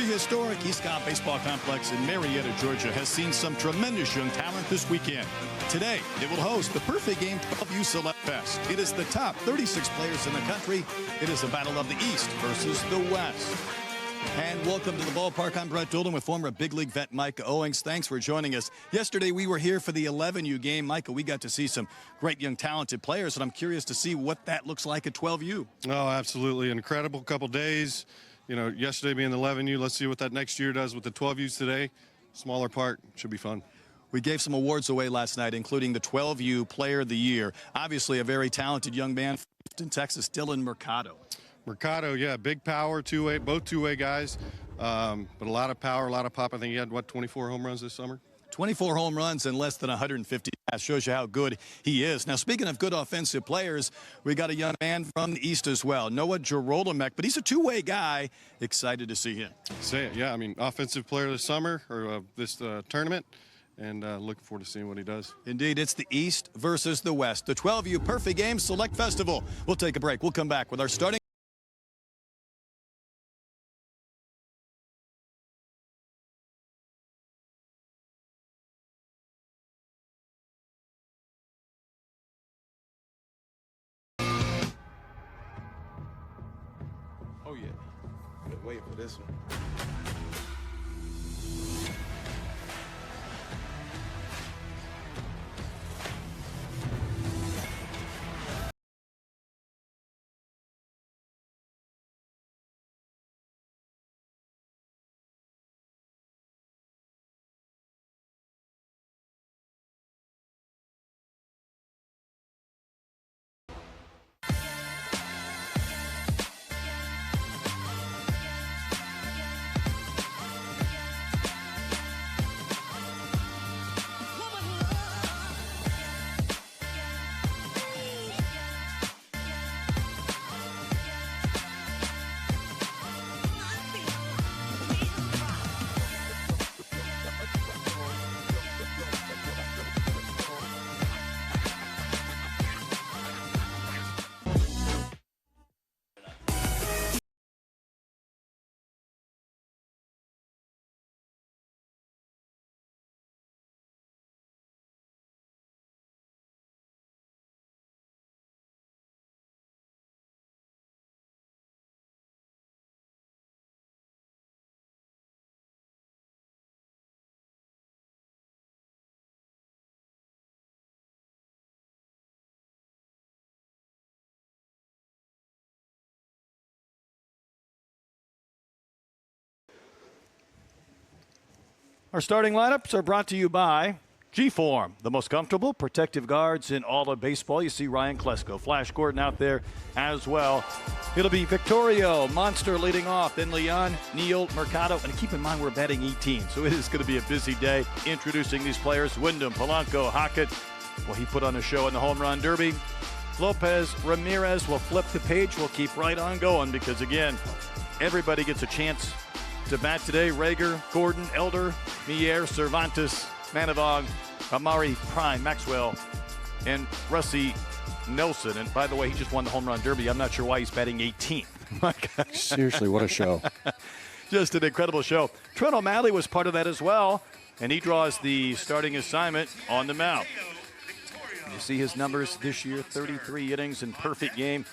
historic East Cobb Baseball Complex in Marietta, Georgia has seen some tremendous young talent this weekend. Today, it will host the Perfect Game 12U Select Fest. It is the top 36 players in the country. It is a battle of the East versus the West. And welcome to the ballpark. I'm Brett Doolin with former big league vet Micah Owings. Thanks for joining us. Yesterday, we were here for the 11U game. Micah, we got to see some great young talented players, and I'm curious to see what that looks like at 12U. Oh, absolutely. An incredible couple days. You know, yesterday being the 11U, let's see what that next year does with the 12Us today. Smaller park, should be fun. We gave some awards away last night, including the 12U Player of the Year. Obviously, a very talented young man from Texas, Dylan Marcato. Marcato, yeah, big power, two-way, both two-way guys, but a lot of power, a lot of pop. I think he had, what, 24 home runs this summer? 24 home runs and less than 150. That shows you how good he is. Now, speaking of good offensive players, we got a young man from the East as well, Noah Girolamick, but he's a two-way guy. Excited to see him. Say it, yeah. I mean, offensive player this summer, or this tournament, and looking forward to seeing what he does. Indeed, it's the East versus the West. The 12U Perfect Game Select Festival. We'll take a break. We'll come back with our starting. Oh, yeah. Good wait for this one. Our starting lineups are brought to you by G-Form, the most comfortable protective guards in all of baseball. You see Ryan Klesko, Flash Gordon out there as well. It'll be Victorio, Monster leading off, then Leon, Neal, Marcato, and keep in mind we're batting 18, so it is going to be a busy day introducing these players. Wyndham, Polanco, Hockett, well, he put on a show in the Home Run Derby. Lopez, Ramirez will flip the page. We'll keep right on going because, again, everybody gets a chance to bat today. Rager, Gordon, Elder, Mier, Cervantes, Manavong, Amari, Prime, Maxwell, and Russie Nelson. And by the way, he just won the Home Run Derby. I'm not sure why he's batting 18th. My gosh. Seriously, what a show. Just an incredible show. Trent O'Malley was part of that as well, and he draws the starting assignment on the mound. You see his numbers this year, 33 innings in perfect game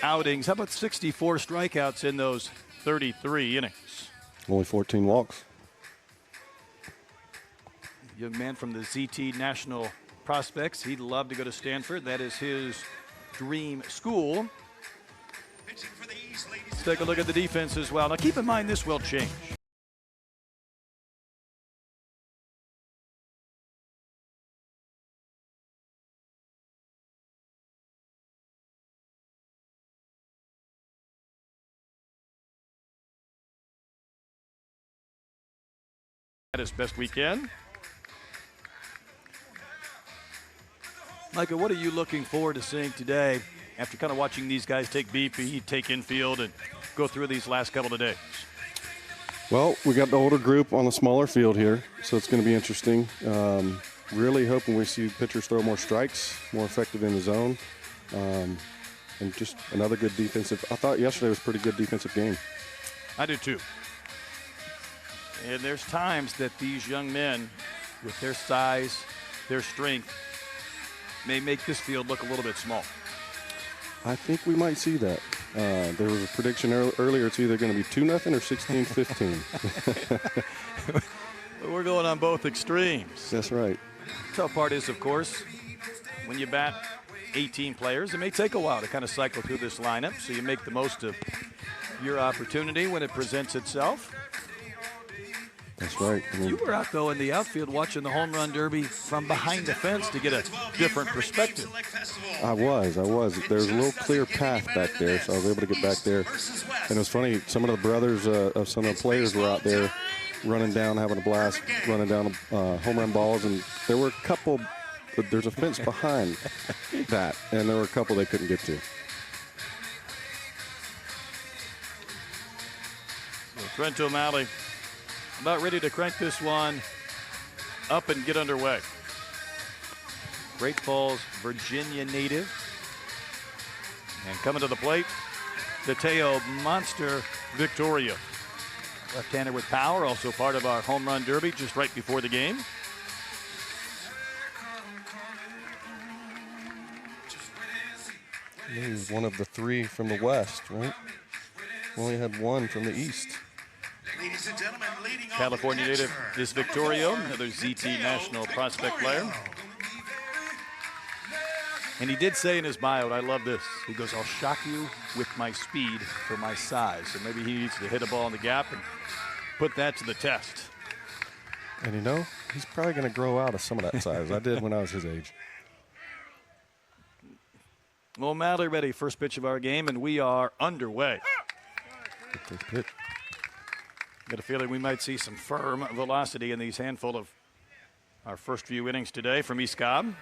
outings. How about 64 strikeouts in those 33 innings? Only 14 walks. Young man from the ZT National Prospects. He'd love to go to Stanford. That is his dream school. Let's take a look at the defense as well. Now keep in mind this will change. As best we can. Micah, what are you looking forward to seeing today after kind of watching these guys take BP, take infield, and go through these last couple of days? Well, we got the older group on the smaller field here, so it's going to be interesting. Really hoping we see pitchers throw more strikes, more effective in the zone, and just another good defensive. I thought yesterday was a pretty good defensive game. I do too. And there's times that these young men, with their size, their strength, may make this field look a little bit small. I think we might see that. There was a prediction earlier. It's either going to be 2-0 or 16-15. We're going on both extremes. That's right. Tough part is, of course, when you bat 18 players, it may take a while to kind of cycle through this lineup, so you make the most of your opportunity when it presents itself. That's right. I mean, You were out, though, in the outfield watching the home run derby from behind the fence to get a different perspective. I was. There's a little clear path back there, so I was able to get back there. And it was funny, some of the brothers of some of the players were out there running down, having a blast, running down home run balls. And there were a couple, but there's a fence behind that, and there were a couple they couldn't get to. Trent O'Malley about ready to crank this one up and get underway. Great Falls, Virginia native. And coming to the plate, the Teo Monster Victoria. Left-hander with power, also part of our home run derby just right before the game. He's one of the three from the West, right? We only had one from the East. Ladies and gentlemen, leading off California the next native turn, is Victorio, another ZT National prospect player. And he did say in his bio, and I love this, he goes, I'll shock you with my speed for my size. So maybe he needs to hit a ball in the gap and put that to the test. And you know, he's probably going to grow out of some of that size. I did when I was his age. O'Malley ready, first pitch of our game, and we are underway. Good pitch. Got a feeling we might see some firm velocity in these handful of our first few innings today from East Cobb.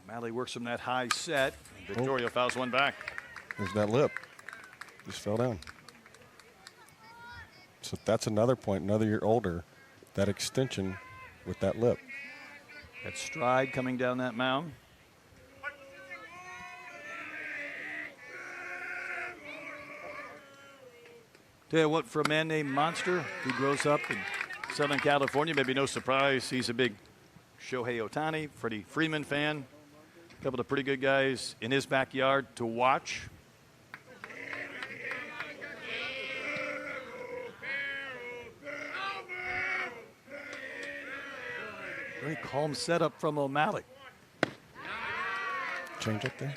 O'Malley works from that high set. And Victoria fouls one back. There's that lip. Just fell down. So that's another point, another year older, that extension with that lip. That stride coming down that mound. Tell you what, for a man named Monster who grows up in Southern California, maybe no surprise, he's a big Shohei Ohtani, Freddie Freeman fan. A couple of pretty good guys in his backyard to watch. Very calm setup from O'Malley. Change up there.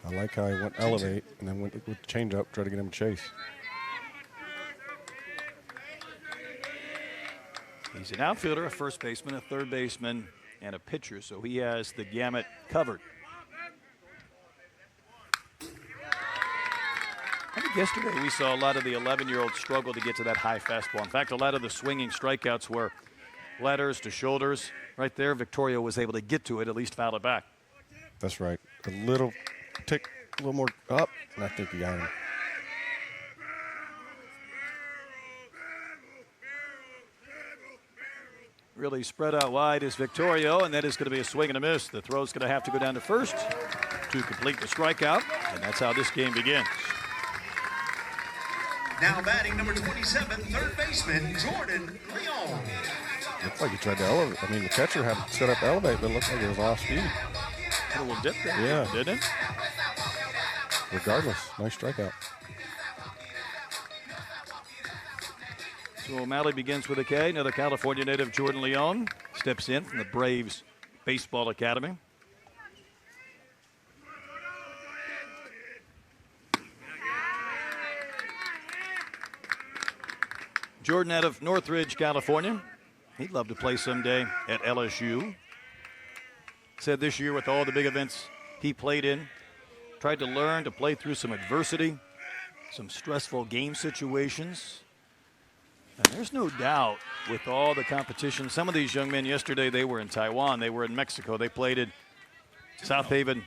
I like how he went elevate and then went with the change up, try to get him to chase. He's an outfielder, a first baseman, a third baseman, and a pitcher, so he has the gamut covered. I think yesterday we saw a lot of the 11-year-olds struggle to get to that high fastball. In fact, a lot of the swinging strikeouts were letters to shoulders. Right there, Victoria was able to get to it, at least foul it back. That's right. A little tick, a little more up, and I think he got him. Really spread out wide is Victorio, and that is going to be a swing and a miss. The throw's going to have to go down to first to complete the strikeout, and that's how this game begins. now batting number 27, third baseman, Jordan Leon. Looks like he tried to elevate. I mean, the catcher had it set up elevate, but it looks like it was off speed. A little dip there, Yeah. didn't it? Regardless, nice strikeout. So O'Malley begins with a K. Another California native, Jordan Leon, steps in from the Braves Baseball Academy. Jordan out of Northridge, California. He'd love to play someday at LSU. Said this year with all the big events he played in, tried to learn to play through some adversity, some stressful game situations. And there's no doubt with all the competition, some of these young men yesterday, they were in Taiwan, they were in Mexico, they played in South Haven,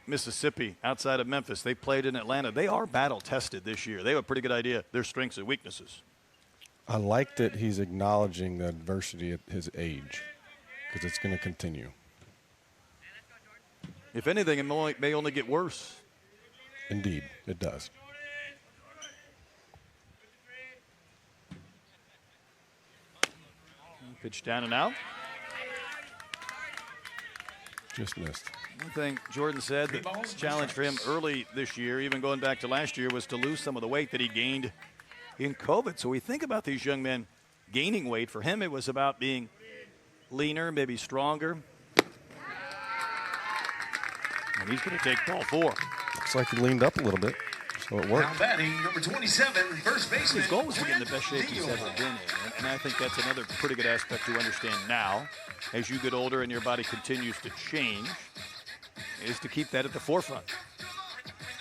Mississippi, outside of Memphis. They played in Atlanta. They are battle tested this year. They have a pretty good idea, their strengths and weaknesses. I like that he's acknowledging the adversity at his age, because it's going to continue. If anything, it may only get worse. Indeed, it does. Pitch down and out. Just missed. One thing Jordan said, the challenge for him early this year, even going back to last year, was to lose some of the weight that he gained in COVID. So we think about these young men gaining weight. For him, it was about being leaner, maybe stronger. And he's going to take ball 4. Looks like he leaned up a little bit, so it worked. Now batting, number 27, first baseman. His goal was to get in the best shape he's ever been in. And I think that's another pretty good aspect to understand now, as you get older and your body continues to change, is to keep that at the forefront.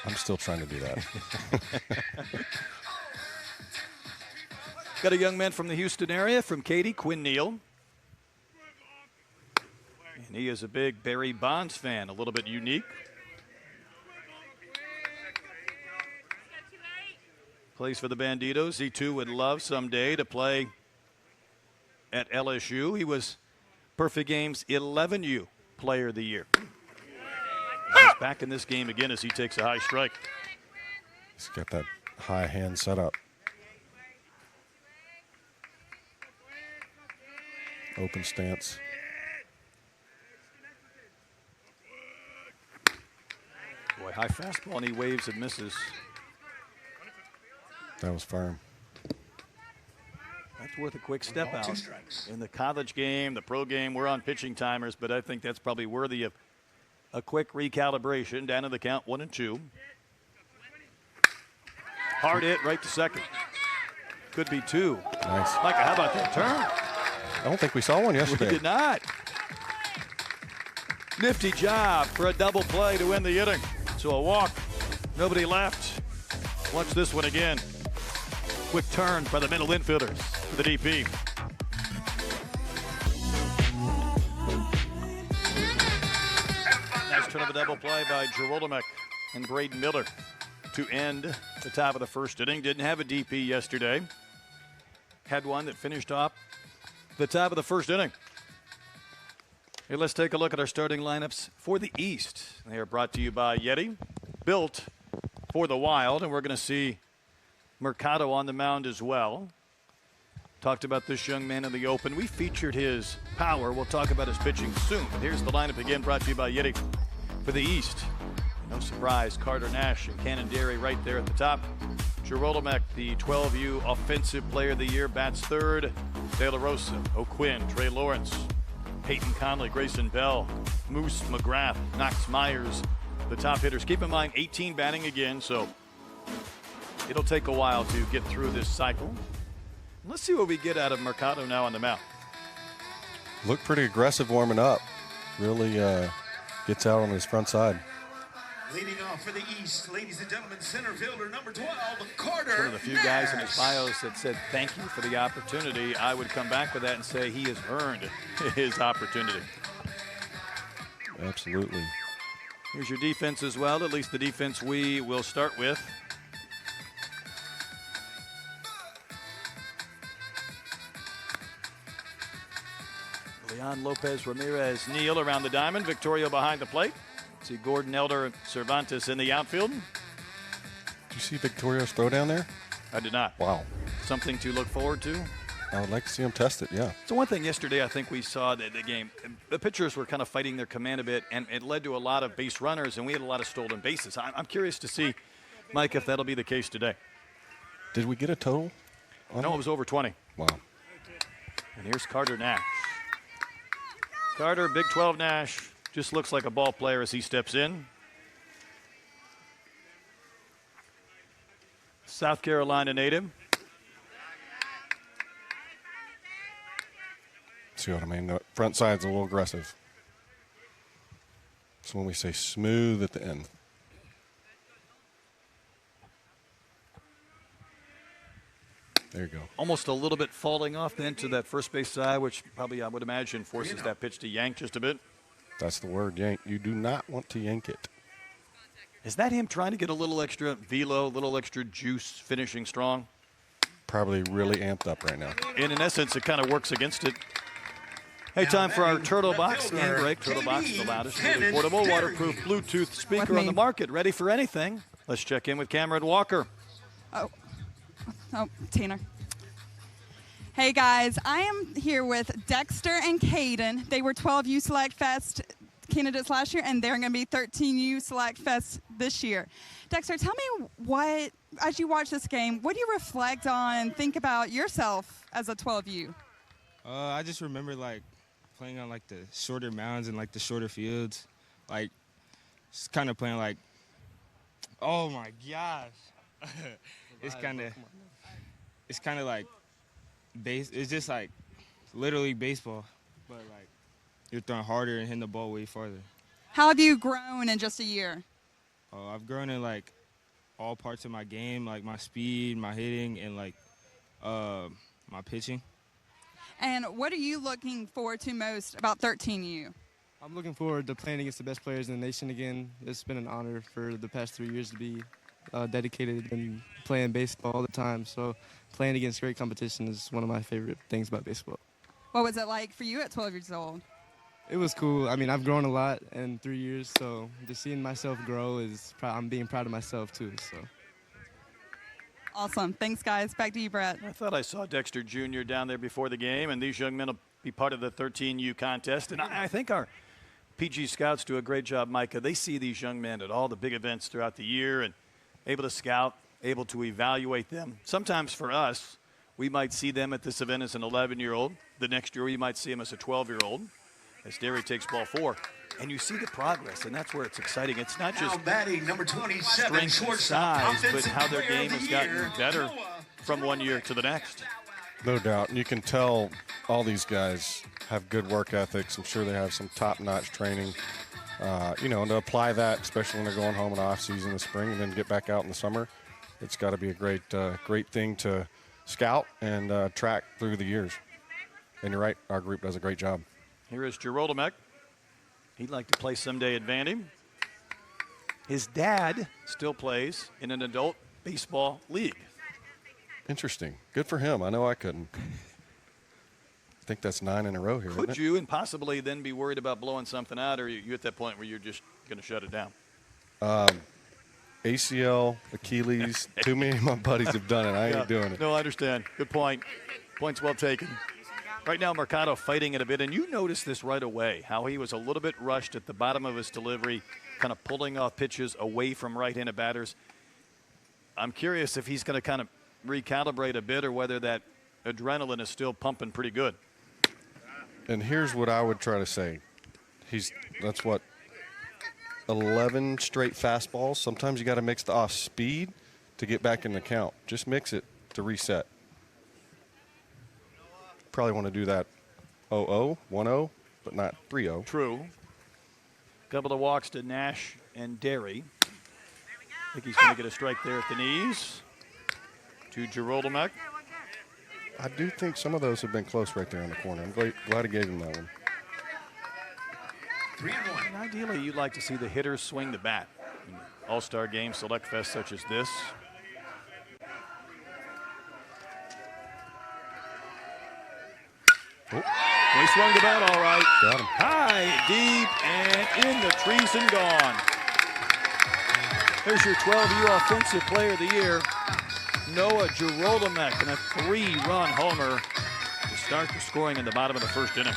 I'm still trying to do that. Got a young man from the Houston area, from Katy, Quinn Neal. And he is a big Barry Bonds fan, a little bit unique. Plays for the Banditos. He, too, would love someday to play at LSU. He was Perfect Game's 11U Player of the Year. He's back in this game again as he takes a high strike. He's got that high hand set up. Open stance. Boy, high fastball, and he waves and misses. That was firm. That's worth a quick step out. In the college game, the pro game, we're on pitching timers, but I think that's probably worthy of a quick recalibration. Down to the count, 1-2. Hard hit right to second. Could be 2. Nice. Micah, how about that turn? I don't think we saw one yesterday. We did not. Nifty job for a double play to win the inning. So a walk, nobody left. Watch this one again. Quick turn by the middle infielders for the DP. Nice turn of a double play by Geroldemek and Braden Miller to end the top of the first inning. Didn't have a DP yesterday. Had one that finished off the top of the first inning. Hey, let's take a look at our starting lineups for the East. They are brought to you by Yeti, built for the Wild, and we're going to see Marcato on the mound as well. Talked about this young man in the open. We featured his power. We'll talk about his pitching soon. But here's the lineup again, brought to you by Yeti. For the East, no surprise, Carter Nash and Cannondary right there at the top. Geroldemek, the 12U Offensive Player of the Year, bats third. De La Rosa, O'Quinn, Trey Lawrence, Peyton Conley, Grayson Bell, Moose McGrath, Knox Myers, the top hitters. Keep in mind, 18 batting again, so it'll take a while to get through this cycle. Let's see what we get out of Marcato now on the mound. Looked pretty aggressive warming up. Really gets out on his front side. Leading off for the East, ladies and gentlemen, center fielder number 12, Carter. One of the few guys in his bios that said thank you for the opportunity. I would come back with that and say he has earned his opportunity. Absolutely. Here's your defense as well, at least the defense we will start with. Leon Lopez Ramirez Neal around the diamond. Victoria behind the plate. See Gordon Elder and Cervantes in the outfield. Did you see Victoria's throw down there? I did not. Wow. Something to look forward to. I would like to see him test it, yeah. So one thing yesterday I think we saw that the game, the pitchers were kind of fighting their command a bit, and it led to a lot of base runners, and we had a lot of stolen bases. I'm curious to see, Mike, if that'll be the case today. Did we get a total? No, it was over 20. Wow. And here's Carter Nash. Carter, Big 12 Nash, just looks like a ball player as he steps in. South Carolina native. See what I mean? The front side's a little aggressive. So when we say smooth at the end. There you go. Almost a little bit falling off then to that first base side, which probably I would imagine forces that pitch to yank just a bit. That's the word, yank. You do not want to yank it. Is that him trying to get a little extra velo, a little extra juice, finishing strong? Probably really amped up right now. And in essence, it kind of works against it. Hey, time for our Turtle Box game break. Turtle Box, the loudest, really portable, waterproof Bluetooth speaker on the market. Ready for anything? Let's check in with Cameron Walker. Oh, Tanner. Hey guys, I am here with Dexter and Caden. They were 12U Select Fest candidates last year, and they're going to be 13U Select Fest this year. Dexter, tell me what, as you watch this game, what do you reflect on and think about yourself as a 12U? I just remember like playing on like the shorter mounds and like the shorter fields, like just kind of playing like, oh my gosh, it's kind of like it's just like literally baseball, but like you're throwing harder and hitting the ball way farther. How have you grown in just a year? I've grown in like all parts of my game, like my speed, my hitting, and like my pitching. And what are you looking forward to most about 13U? I'm looking forward to playing against the best players in the nation again. It's been an honor for the past 3 years to be dedicated and playing baseball all the time. So playing against great competition is one of my favorite things about baseball. What was it like for you at 12 years old? It was cool. I mean, I've grown a lot in 3 years, so just seeing myself grow is I'm being proud of myself too. So. Awesome. Thanks, guys. Back to you, Brett. I thought I saw Dexter Jr. down there before the game, and these young men will be part of the 13U contest. And I think our PG scouts do a great job, Micah. They see these young men at all the big events throughout the year and able to scout, able to evaluate them. Sometimes for us, we might see them at this event as an 11-year-old. The next year, we might see them as a 12-year-old, as Derry takes ball 4. And you see the progress, and that's where it's exciting. It's not just batting number 27, strength and size, but how their game has gotten better from one year to the next. No doubt. And you can tell all these guys have good work ethics. I'm sure they have some top-notch training. And to apply that, especially when they're going home in off-season in the spring and then get back out in the summer, it's got to be a great thing to scout and track through the years. And you're right, our group does a great job. Here is Geroldemek. He'd like to play someday at Vandy. His dad still plays in an adult baseball league. Interesting. Good for him. I know I couldn't. I think that's 9 in a row here. Could you and possibly then be worried about blowing something out, or are you at that point where you're just going to shut it down? ACL, Achilles, too many of my buddies have done it. I ain't doing it. No, I understand. Good point. Point's well taken. Right now, Marcato fighting it a bit, and you noticed this right away, how he was a little bit rushed at the bottom of his delivery, kind of pulling off pitches away from right-handed batters. I'm curious if he's going to kind of recalibrate a bit or whether that adrenaline is still pumping pretty good. And here's what I would try to say. That's 11 straight fastballs. Sometimes you got to mix the off speed to get back in the count. Just mix it to reset. Probably want to do that 0-0, 1-0, but not 3-0. True. Couple of walks to Nash and Derry. I think he's going to get a strike there at the knees. To Geroldemek. I do think some of those have been close right there in the corner. I'm glad I gave him that one. 3-1. And ideally, you'd like to see the hitters swing the bat in all-star games, select fest such as this. Oh. He swung the bat all right. Got him. High, deep, and in the trees and gone. There's your 12U Offensive Player of the Year, Noah Geroldemek, and a 3-run homer to start the scoring in the bottom of the first inning.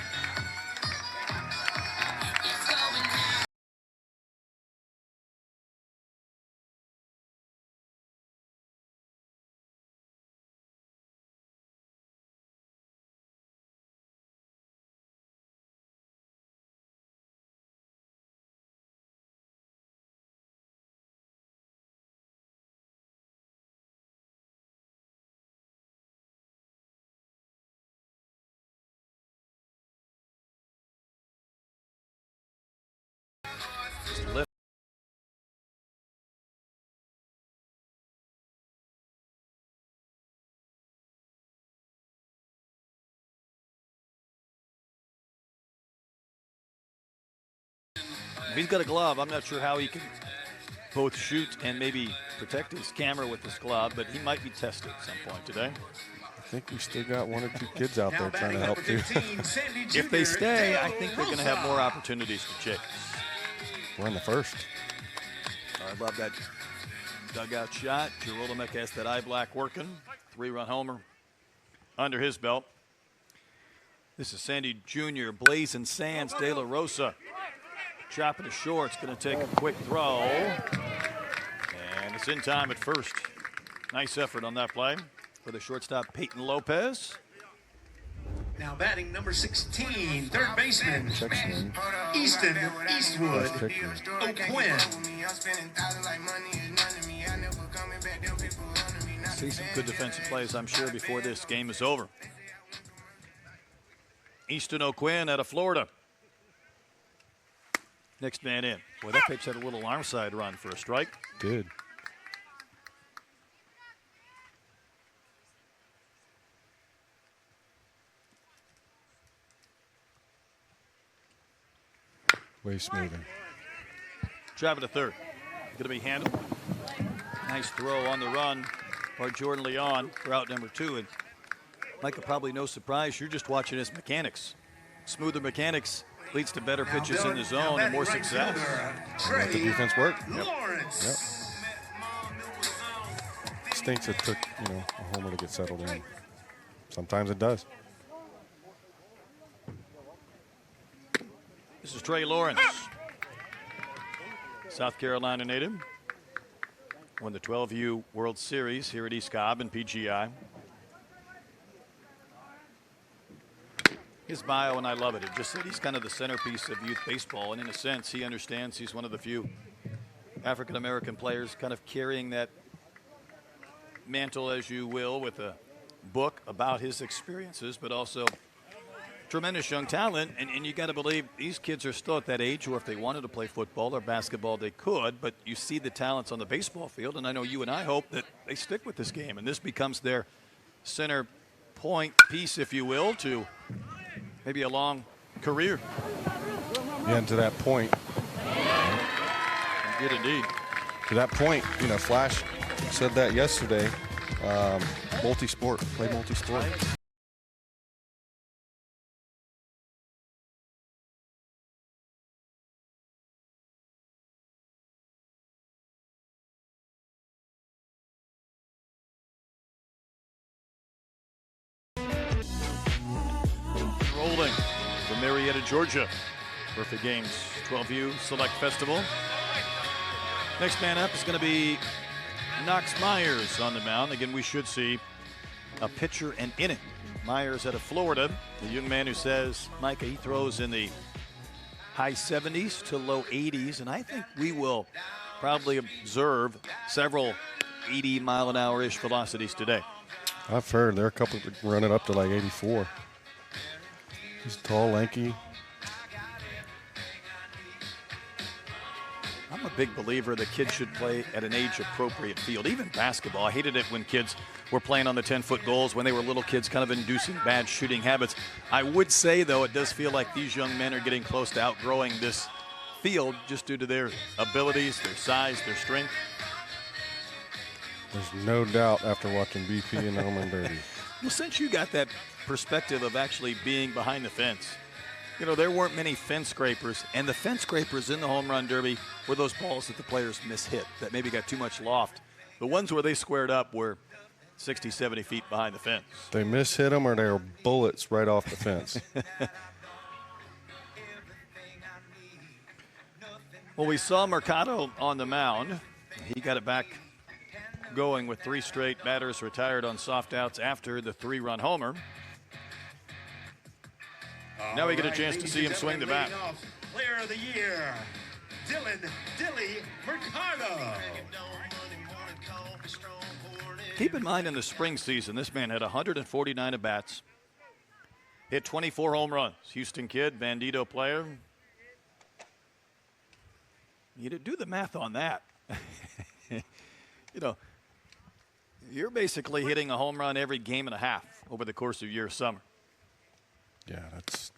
Lift. He's got a glove. I'm not sure how he can both shoot and maybe protect his camera with this glove, but he might be tested at some point today. think we still got 1 or 2 kids out there trying to help too. If they stay, I think they're going to have more opportunities to chase. We're in the first. I love that dugout shot. Girolamo has that eye black working. 3-run homer under his belt. This is Sandy Jr. Blazing Sands De La Rosa. Chopping it short. It's going to take a quick throw. And it's in time at first. Nice effort on that play for the shortstop Peyton Lopez. Now batting number 16, third baseman, Easton Eastwood O'Quinn. See some good defensive plays, I'm sure, before this game is over. Easton O'Quinn out of Florida. Next man in. Boy, that pitch had a little arm side run for a strike. Did. Way smoother. Driving to third. Going to be handled. Nice throw on the run by Jordan Leon for out number 2. And Micah, probably no surprise, you're just watching his mechanics. Smoother mechanics leads to better pitches in the zone and more success. Let the defense work. Lawrence. Stinks it took, a homer to get settled in. Sometimes it does. This is Trey Lawrence, South Carolina native. Won the 12U World Series here at East Cobb and PGI. His bio, and I love it. It just said he's kind of the centerpiece of youth baseball, and in a sense, he understands he's one of the few African-American players kind of carrying that mantle, as you will, with a book about his experiences, but also tremendous young talent. And you got to believe these kids are still at that age where if they wanted to play football or basketball, they could, but you see the talents on the baseball field, and I know you and I hope that they stick with this game, and this becomes their center point piece, if you will, to maybe a long career. Yeah, and to that point. Good indeed. To that point, Flash said that yesterday. Multi-sport, play multi-sport. Rolling from Marietta, Georgia. Perfect Games 12U Select Festival. Next man up is going to be Knox Myers on the mound. Again, we should see a pitcher and inning. Myers out of Florida, the young man who says, Micah, he throws in the high 70s to low 80s, and I think we will probably observe several 80-mile-an-hour-ish velocities today. I've heard there are a couple running up to like 84. He's tall, lanky. I'm a big believer that kids should play at an age-appropriate field, even basketball. I hated it when kids were playing on the 10-foot goals when they were little kids, kind of inducing bad shooting habits. I would say, though, it does feel like these young men are getting close to outgrowing this field just due to their abilities, their size, their strength. There's no doubt after watching BP and the home run derby. Well, since you got that perspective of actually being behind the fence, there weren't many fence scrapers, and the fence scrapers in the home run derby were those balls that the players mishit, that maybe got too much loft. The ones where they squared up were 60, 70 feet behind the fence. They mishit them or they were bullets right off the fence. Well, we saw Marcato on the mound. He got it back going with 3 straight batters retired on soft outs after the 3-run homer. Now we get a chance to see him swing the bat. Player of the year, Dilly Marcato. Keep in mind in the spring season, this man had 149 at-bats, hit 24 home runs. Houston kid, Bandito player. You do the math on that. You're basically hitting a home run every game and a half over the course of your summer. Yeah, that's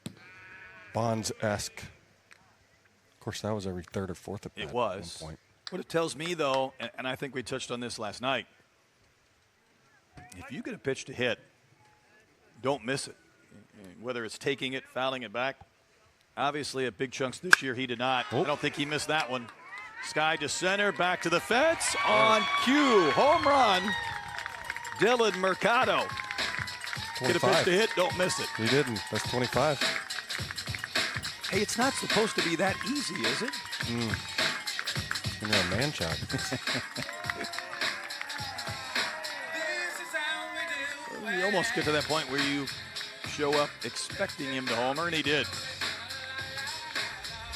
Bonds-esque. Of course, that was every third or fourth at bat. It was. At one point. What it tells me, though, and I think we touched on this last night, if you get a pitch to hit don't miss it. Whether it's taking it, fouling it back. Obviously, at big chunks this year, he did not. I don't think he missed that one. Sky to center, back to the fence, on cue. Home run, Dylan Marcato. Get a pitch to hit, don't miss it. He didn't. That's 25. Hey, it's not supposed to be that easy, is it? You know, a man chop. You almost get to that point where you show up expecting him to homer, and he did.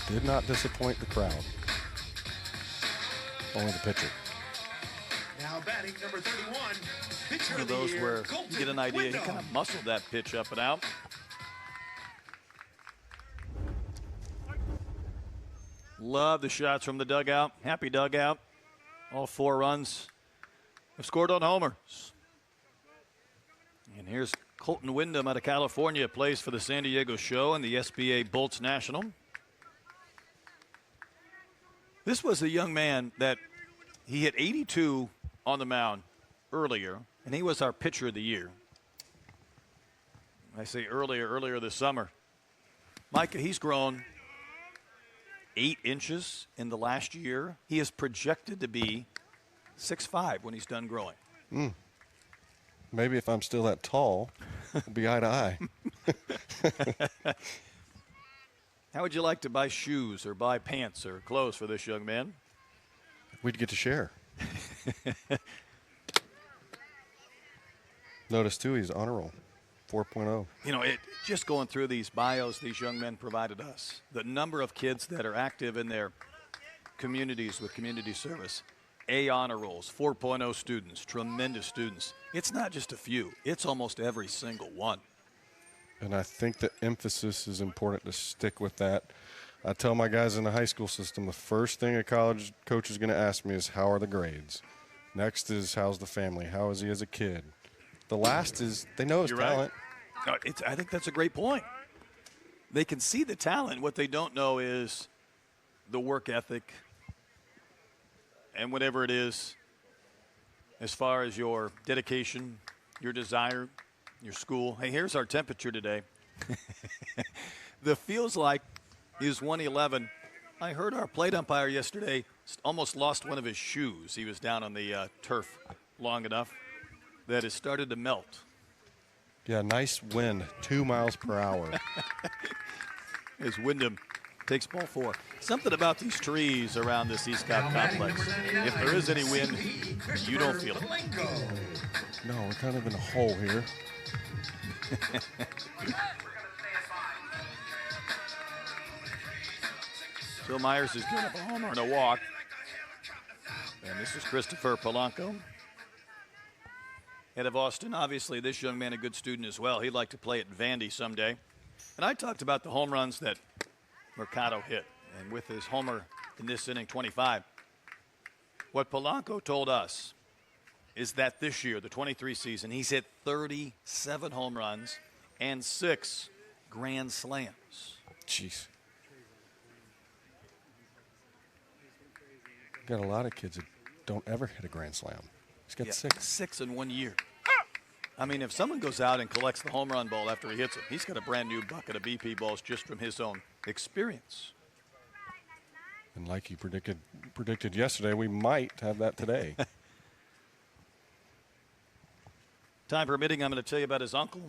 Did not disappoint the crowd. Only the pitcher. Now batting number 31. Pitcher One of of the those year, where you Colton get an idea. He kind Wyndham. of muscled that pitch up and out. Love the shots from the dugout. Happy dugout. All 4 runs have scored on homers. And here's Colton Wyndham out of California, plays for the San Diego Show and the SBA Bolts National. This was a young man that he hit 82 on the mound earlier, and he was our pitcher of the year. I say earlier this summer. Micah, he's grown 8 inches in the last year. He is projected to be 6'5" when he's done growing. Maybe if I'm still that tall, we'll be eye to eye. How would you like to buy shoes or buy pants or clothes for this young man? We'd get to share. Notice, too, he's honor roll, 4.0. You know, just going through these bios these young men provided us, the number of kids that are active in their communities with community service, A honor rolls, 4.0 students, tremendous students. It's not just a few. It's almost every single one. And I think the emphasis is important to stick with that. I tell my guys in the high school system, the first thing a college coach is going to ask me is, how are the grades? Next is, how's the family? How is he as a kid? The last is, they know his You're talent. Right. No, I think that's a great point. They can see the talent. What they don't know is the work ethic and whatever it is as far as your dedication, your desire, your school. Hey, here's our temperature today. The feels like is 111. I heard our plate umpire yesterday almost lost one of his shoes. He was down on the turf long enough that it started to melt. Yeah, nice wind, 2 miles per hour. As Wyndham takes ball 4. Something about these trees around this East Cobb Complex. If there is any wind, you don't feel it. No, we're kind of in a hole here. Phil Myers is giving up a homer and a walk. And this is Christopher Polanco. Head of Austin, obviously this young man a good student as well. He'd like to play at Vandy someday. And I talked about the home runs that Marcato hit. And with his homer in this inning, 25. What Polanco told us is that this year, the 23 season, he's hit 37 home runs and 6 grand slams. Jeez. Got a lot of kids that don't ever hit a grand slam. He's got 6. 6 in 1 year. I mean, if someone goes out and collects the home run ball after he hits it, he's got a brand new bucket of BP balls just from his own experience. And like he predicted yesterday, we might have that today. Time permitting, I'm going to tell you about his uncle.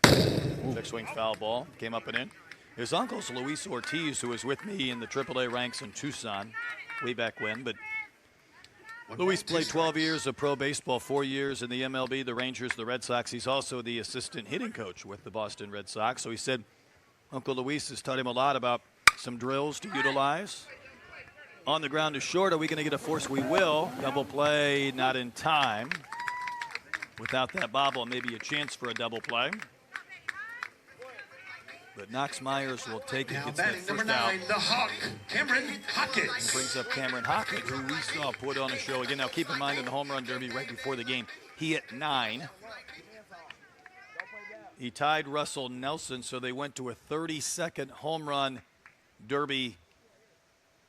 Check swing foul ball, came up and in. His uncle's Luis Ortiz, who was with me in the AAA ranks in Tucson way back when. But Luis played 12 years of pro baseball, 4 years in the MLB, the Rangers, the Red Sox. He's also the assistant hitting coach with the Boston Red Sox. So he said Uncle Luis has taught him a lot about some drills to utilize. On the ground to short, are we going to get a force? We will. Double play, not in time. Without that bobble, maybe a chance for a double play. But Knox Myers will take it, Now gets that batting number first out. 9, the Hawk, Cameron Hockett. And brings up Cameron Hockett, who we saw put on a show again. Now keep in mind in the home run derby right before the game, he hit 9. He tied Russell Nelson, so they went to a 30-second home run derby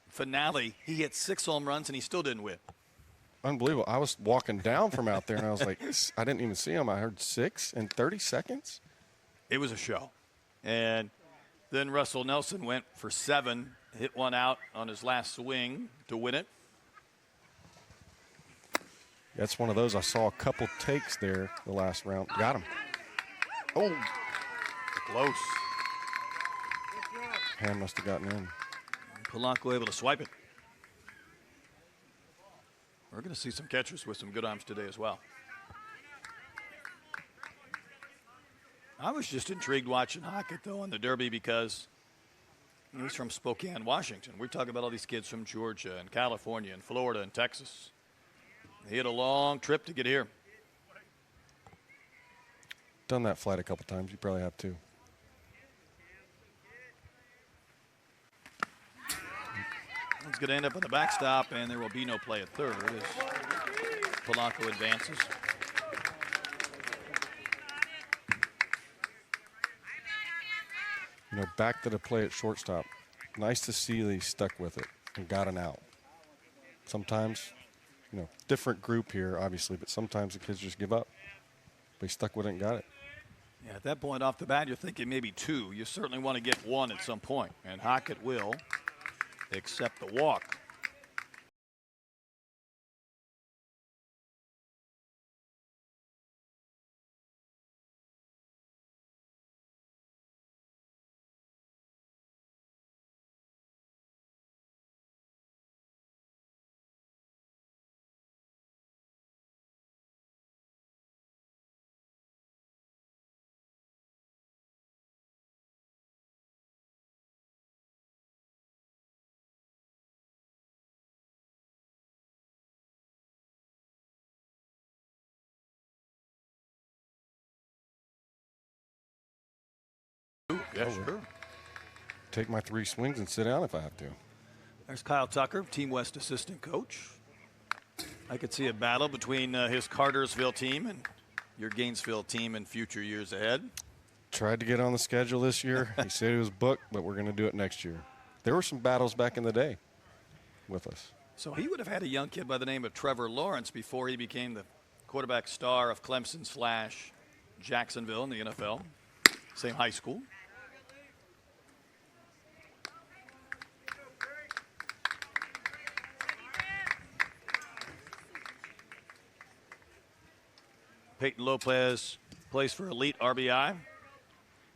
finale. He hit 6 home runs, and he still didn't win. unbelievable. I was walking down from out there, and I was like, I didn't even see him. I heard 6 in 30 seconds. It was a show. And then Russell Nelson went for 7, hit one out on his last swing to win it. That's one of those. I saw a couple takes there the last round. Got him. Oh, Close. hand must have gotten in. Polanco able to swipe it. We're going to see some catchers with some good arms today as well. I was just intrigued watching Hackett, though, in the Derby because he's from Spokane, Washington. We're talking about all these kids from Georgia and California and Florida and Texas. He had a long trip to get here. Done that flight a couple times. You probably have too. It's going to end up on the backstop, and there will be no play at third as Polanco advances. You know, back to the play at shortstop. Nice to see that he stuck with it and got an out. Sometimes, you know, different group here, obviously, but sometimes the kids just give up. But he stuck with it and got it. Yeah, at that point off the bat, you're thinking maybe 2. You certainly want to get 1 at some point, and Hackett will accept the walk. Yeah, sure. Take my 3 swings and sit down if I have to. There's Kyle Tucker, Team West assistant coach. I could see a battle between his Cartersville team and your Gainesville team in future years ahead. Tried to get on the schedule this year. He said he was booked, but we're going to do it next year. There were some battles back in the day with us. So he would have had a young kid by the name of Trevor Lawrence before he became the quarterback star of Clemson / Jacksonville in the NFL. Same high school. Peyton Lopez plays for Elite RBI.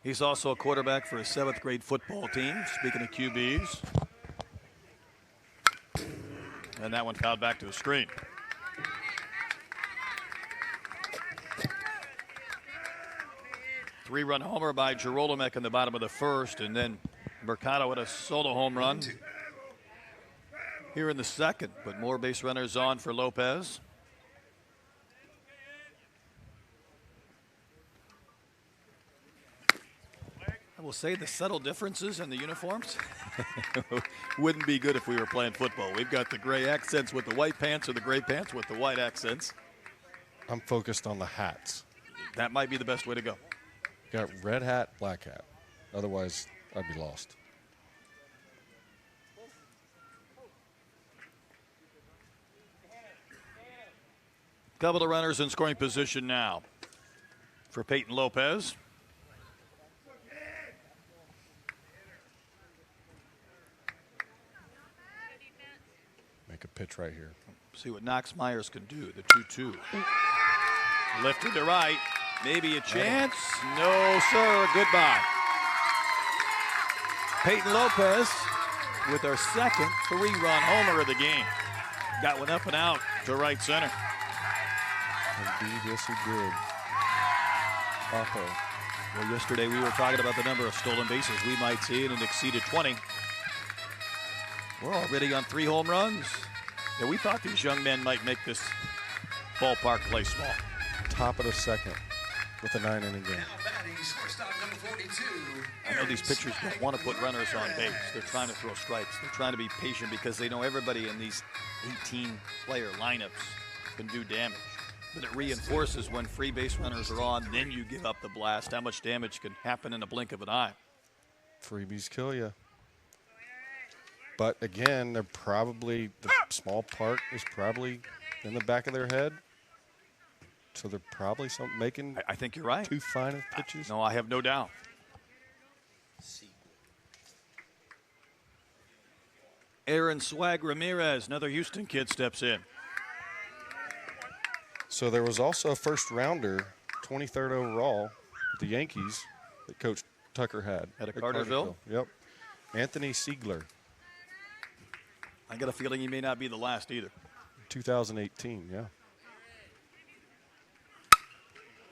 He's also a quarterback for a 7th grade football team, speaking of QBs. And that one fouled back to a screen. Three-run homer by Girolamo in the bottom of the 1st, and then Marcato with a solo home run here in the 2nd. But more base runners on for Lopez. I will say the subtle differences in the uniforms wouldn't be good if we were playing football. We've got the gray accents with the white pants or the gray pants with the white accents. I'm focused on the hats. That might be the best way to go. Got red hat, black hat. Otherwise, I'd be lost. Couple of runners in scoring position now for Peyton Lopez. Make a pitch right here. See what Knox Myers can do. The 2-2. Lifted to right. Maybe a chance. No, sir. Goodbye. Peyton Lopez with our 2nd 3-run homer of the game. Got one up and out to right center. Indeed, yes, he did. Well, yesterday we were talking about the number of stolen bases we might see, and it exceeded 20. We're already on 3 home runs. Yeah, we thought these young men might make this ballpark play small. Top of the 2nd with a 9-inning game. I know these pitchers don't want to put runners on base. They're trying to throw strikes. They're trying to be patient because they know everybody in these 18-player lineups can do damage. But it reinforces when free base runners are on, then you give up the blast. How much damage can happen in a blink of an eye. Freebies kill you. But again, they're probably, the small park is probably in the back of their head. So they're probably making I think you're right. too fine of pitches. No, I have no doubt. Aaron Swag Ramirez, another Houston kid, steps in. So there was also a first rounder, 23rd overall, with the Yankees that Coach Tucker had. At Cartersville? Yep. Anthony Siegler, I got a feeling he may not be the last either. 2018, yeah.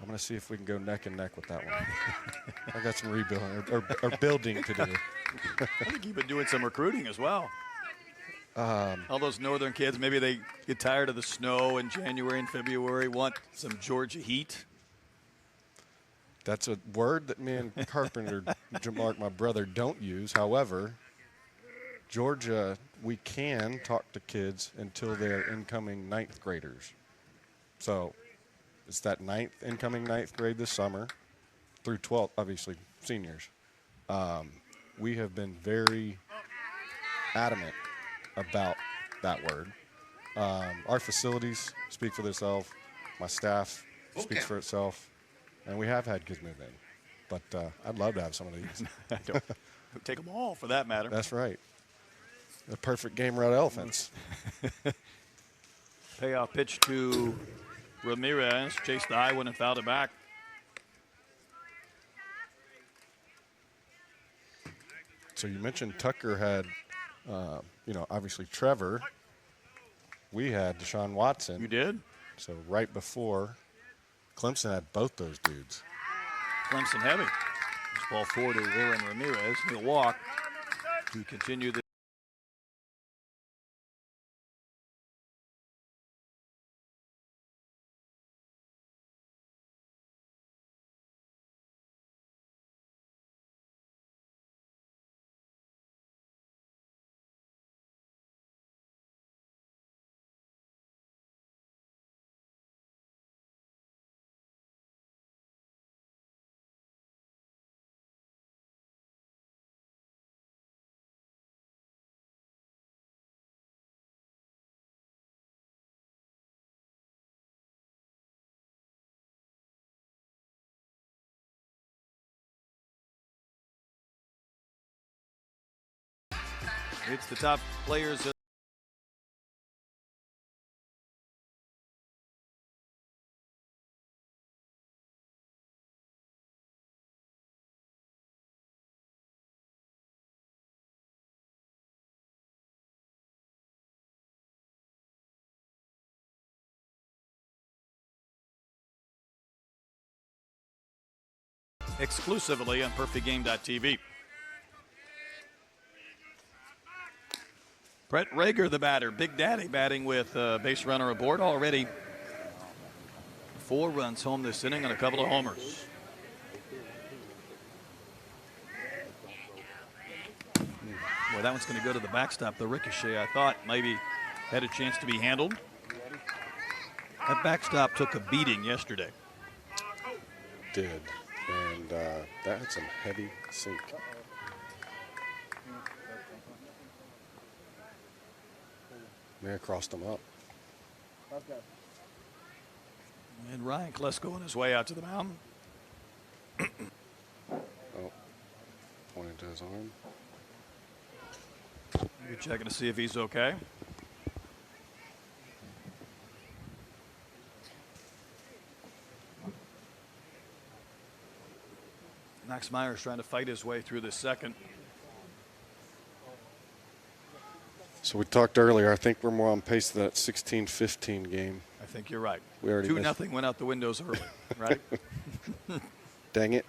I'm going to see if we can go neck and neck with that one. I got some rebuilding or building to do. I think you've been doing some recruiting as well. All those northern kids, maybe they get tired of the snow in January and February, want some Georgia heat. That's a word that me and Carpenter, Jamark, my brother, don't use. However, Georgia, we can talk to kids until they're incoming 9th graders. So it's that incoming 9th grade this summer through 12th, obviously seniors. We have been very adamant about that word. Our facilities speak for themselves. My staff speaks for itself. And we have had kids move in. But I'd love to have some of these. Don't take them all, for that matter. That's right. The perfect game route elephants. Payoff pitch to Ramirez. Chased the high one and fouled it back. So you mentioned Tucker had, obviously Trevor. We had Deshaun Watson. You did? So right before, Clemson had both those dudes. Clemson heavy. This ball forward to Aaron Ramirez. He'll walk to continue the. It's the top players. Exclusively on PerfectGame.tv. Brett Rager, the batter. Big Daddy batting with base runner aboard already. 4 runs home this inning and a couple of homers. Boy, that one's going to go to the backstop. The ricochet, I thought, maybe had a chance to be handled. That backstop took a beating yesterday. Did. And that had some heavy sink. May have crossed them up. And Ryan Klesko on his way out to the mound. Pointing to his arm. You're checking to see if he's okay. Max Myers trying to fight his way through the second. So we talked earlier. I think we're more on pace to that 16-15 game. I think you're right. We already 2-0 went out the windows early, right? Dang it.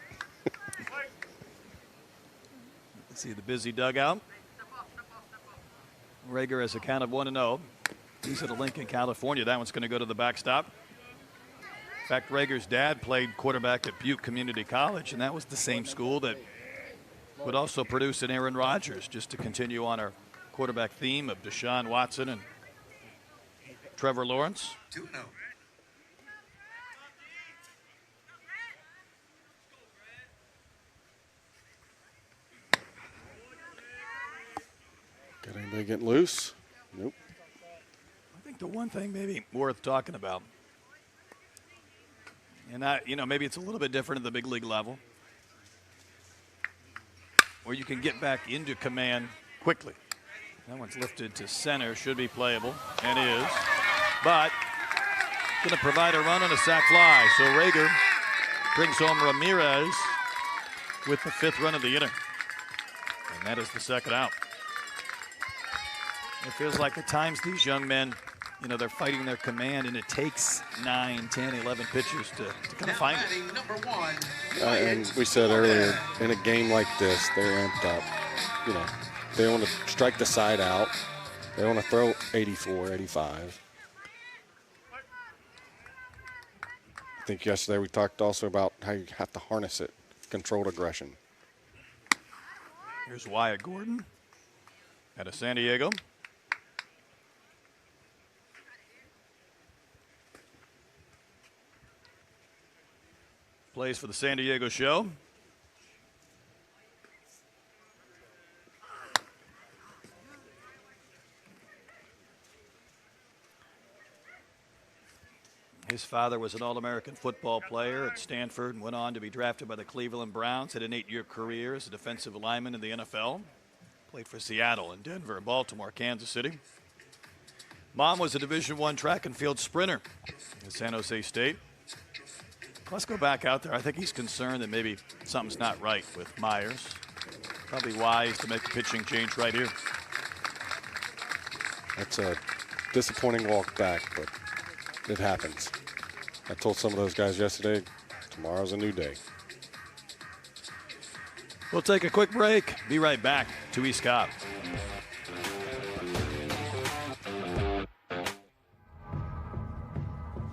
Let's see the busy dugout. Rager has a count of 1-0. He's at Lincoln, California. That one's going to go to the backstop. In fact, Rager's dad played quarterback at Butte Community College, and that was the same school that would also produce an Aaron Rodgers, just to continue on our quarterback theme of Deshaun Watson and Trevor Lawrence. 2-0. Got anybody getting loose? Nope. I think the one thing maybe worth talking about, and maybe it's a little bit different at the big league level, where you can get back into command quickly. That one's lifted to center, should be playable, and is, but going to provide a run on a sac fly. So Rager brings home Ramirez with the 5th run of the inning, and that is the 2nd out. It feels like at times these young men, they're fighting their command, and it takes 9, 10, 11 pitches to kind of find it. And we said earlier, in a game like this, they're amped up. They want to strike the side out. They want to throw 84, 85. I think yesterday we talked also about how you have to harness it, controlled aggression. Here's Wyatt Gordon out of San Diego. Plays for the San Diego Show. His father was an All-American football player at Stanford and went on to be drafted by the Cleveland Browns. Had an 8-year career as a defensive lineman in the NFL. Played for Seattle and Denver, Baltimore, Kansas City. Mom was a Division I track and field sprinter at San Jose State. Let's go back out there. I think he's concerned that maybe something's not right with Myers. Probably wise to make a pitching change right here. That's a disappointing walk back, but it happens. I told some of those guys yesterday, tomorrow's a new day. We'll take a quick break. Be right back to East Cobb.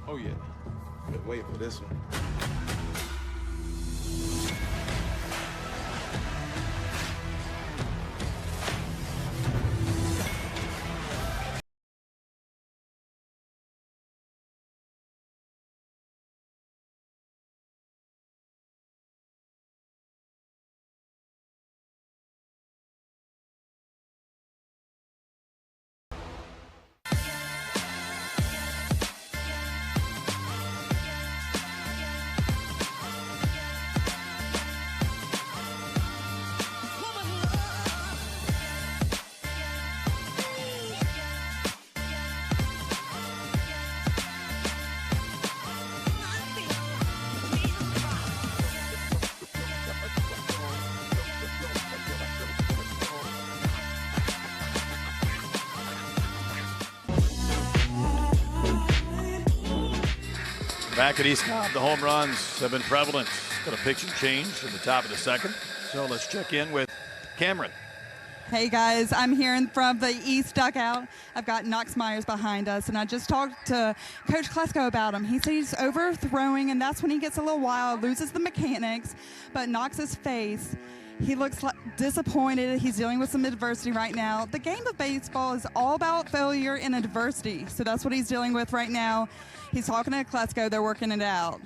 Oh, yeah. Good wait for this one. Back at East Cobb, the home runs have been prevalent. Got a pitching change in the top of the 2nd. So let's check in with Cameron. Hey guys, I'm here from the East dugout. I've got Knox Myers behind us, and I just talked to Coach Klesko about him. He says he's overthrowing, and that's when he gets a little wild, loses the mechanics. But Knox's face, he looks like disappointed. He's dealing with some adversity right now. The game of baseball is all about failure and adversity, so that's what he's dealing with right now. He's talking to Klesko. They're working it out.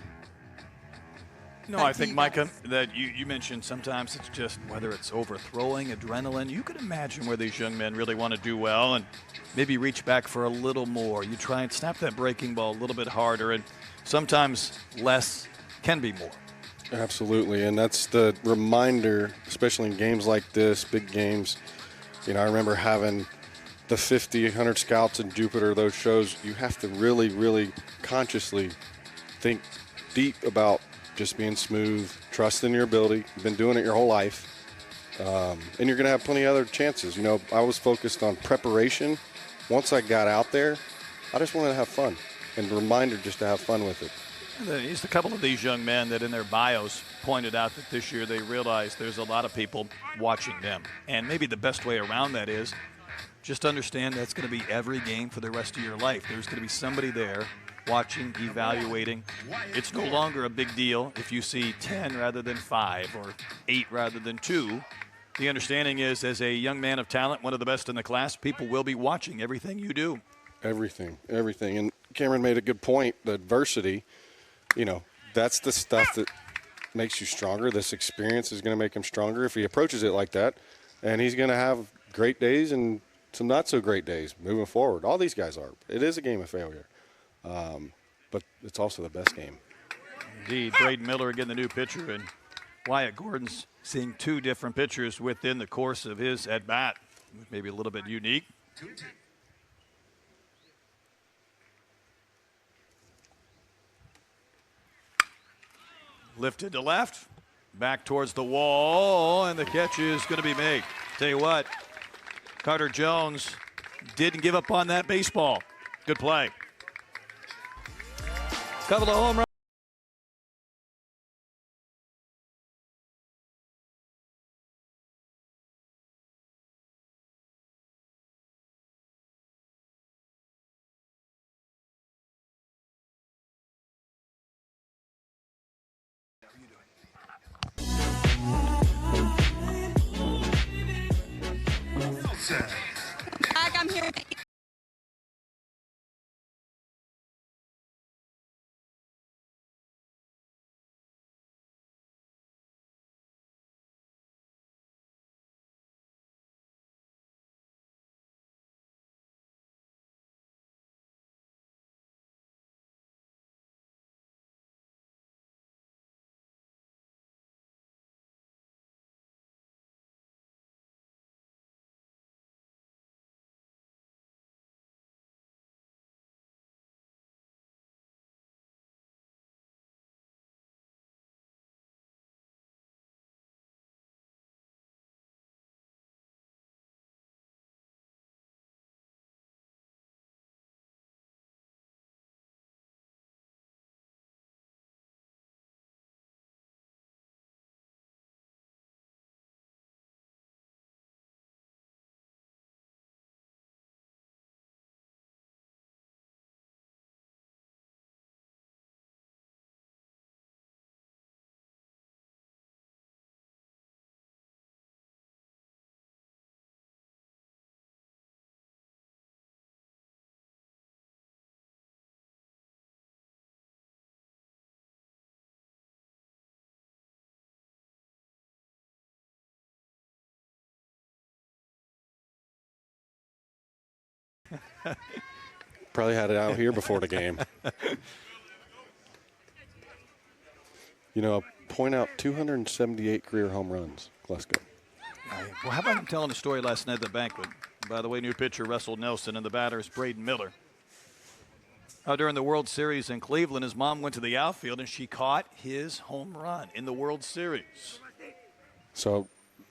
No, I think, Micah, that you mentioned sometimes it's just whether it's overthrowing, adrenaline. You could imagine where these young men really want to do well and maybe reach back for a little more. You try and snap that breaking ball a little bit harder, and sometimes less can be more. Absolutely, and that's the reminder, especially in games like this, big games. I remember having the 50, 100 scouts in Jupiter, those shows. You have to really, really consciously think deep about just being smooth, trust in your ability. You've been doing it your whole life, and you're going to have plenty of other chances. I was focused on preparation. Once I got out there, I just wanted to have fun, and the reminder just to have fun with it. There's a couple of these young men that in their bios pointed out that this year they realized there's a lot of people watching them. And maybe the best way around that is just understand that's going to be every game for the rest of your life. There's going to be somebody there watching, evaluating. It's no longer a big deal if you see 10 rather than 5 or 8 rather than 2. The understanding is, as a young man of talent, one of the best in the class, people will be watching everything you do. Everything. And Cameron made a good point. The adversity, that's the stuff that makes you stronger. This experience is going to make him stronger if he approaches it like that. And he's going to have great days and some not so great days moving forward. All these guys are. It is a game of failure, but it's also the best game. Indeed. Braden Miller again, the new pitcher, and Wyatt Gordon's seeing two different pitchers within the course of his at bat. Maybe a little bit unique. 2-2. Lifted to left, back towards the wall, and the catch is going to be made. Tell you what, Carter Jones didn't give up on that baseball. Good play. Couple of home runs. I'm here. Probably had it out here before the game. You know, point out 278 career home runs, Glasgow. Well, how about him telling a story last night at the banquet? By the way, new pitcher Russell Nelson and the batter is Braden Miller. During the World Series in Cleveland, his mom went to the outfield and she caught his home run in the World Series. So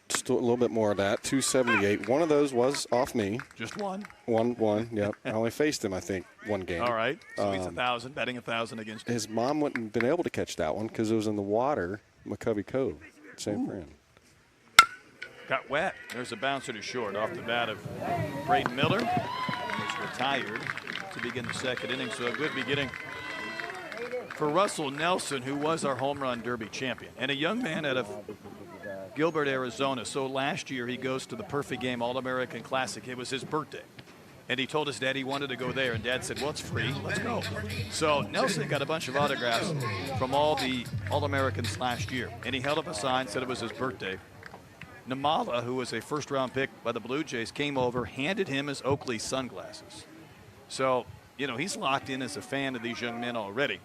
just a little bit more of that. 278. One of those was off me. Just one? One, yep. I only faced him, I think, one game. All right. So he's 1,000, batting 1,000 against him. His mom wouldn't have been able to catch that one because it was in the water, McCovey Cove, San Fran. Got wet. There's a bouncer to short off the bat of Braden Miller. He's retired to begin the second inning, so a good beginning for Russell Nelson, who was our home run derby champion, and a young man out of Gilbert, Arizona. So last year he goes to the Perfect Game All-American Classic. It was his birthday, and he told his dad he wanted to go there, and Dad said, well, it's free, let's go. So Nelson got a bunch of autographs from all the All-Americans last year, and he held up a sign, said it was his birthday. Namala, who was a first-round pick by the Blue Jays, came over, handed him his Oakley sunglasses. So, you know, he's locked in as a fan of these young men already.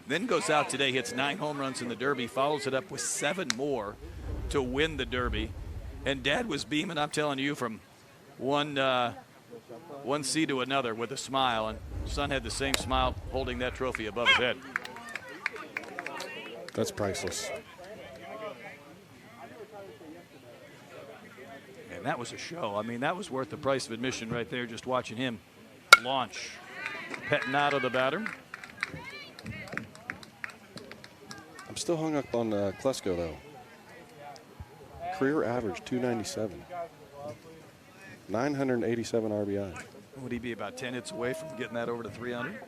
Then goes out today, hits 9 home runs in the Derby, follows it up with 7 more to win the Derby. And Dad was beaming, I'm telling you, from one seat to another with a smile. And son had the same smile holding that trophy above his head. That's priceless. And that was a show. I mean, that was worth the price of admission right there, just watching him launch. Pettinato, the batter. I'm still hung up on Klesko, though. Career average, 297. 987 RBI. Would he be about 10 hits away from getting that over to 300?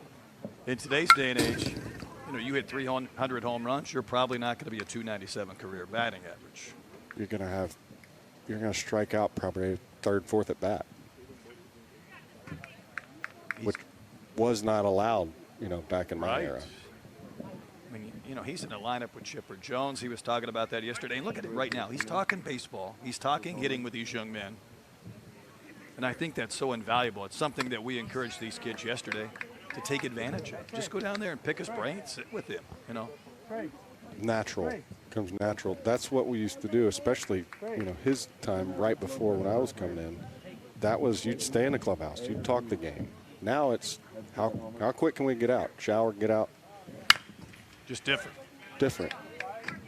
In today's day and age, you know, you hit 300 home runs, you're probably not going to be a 297 career batting average. You're going to strike out probably third, fourth at bat, which was not allowed, you know, back in my era. I mean, you know, he's in a lineup with Chipper Jones. He was talking about that yesterday. And look at him right now. He's talking baseball. He's talking hitting with these young men. And I think that's so invaluable. It's something that we encouraged these kids yesterday to take advantage of. Just go down there and pick his brain, sit with him, you know. Natural. Comes natural. That's what we used to do, especially, you know, his time right before when I was coming in. That was, you'd stay in the clubhouse. You'd talk the game. Now it's how quick can we get out? Shower, get out. Just different. Different.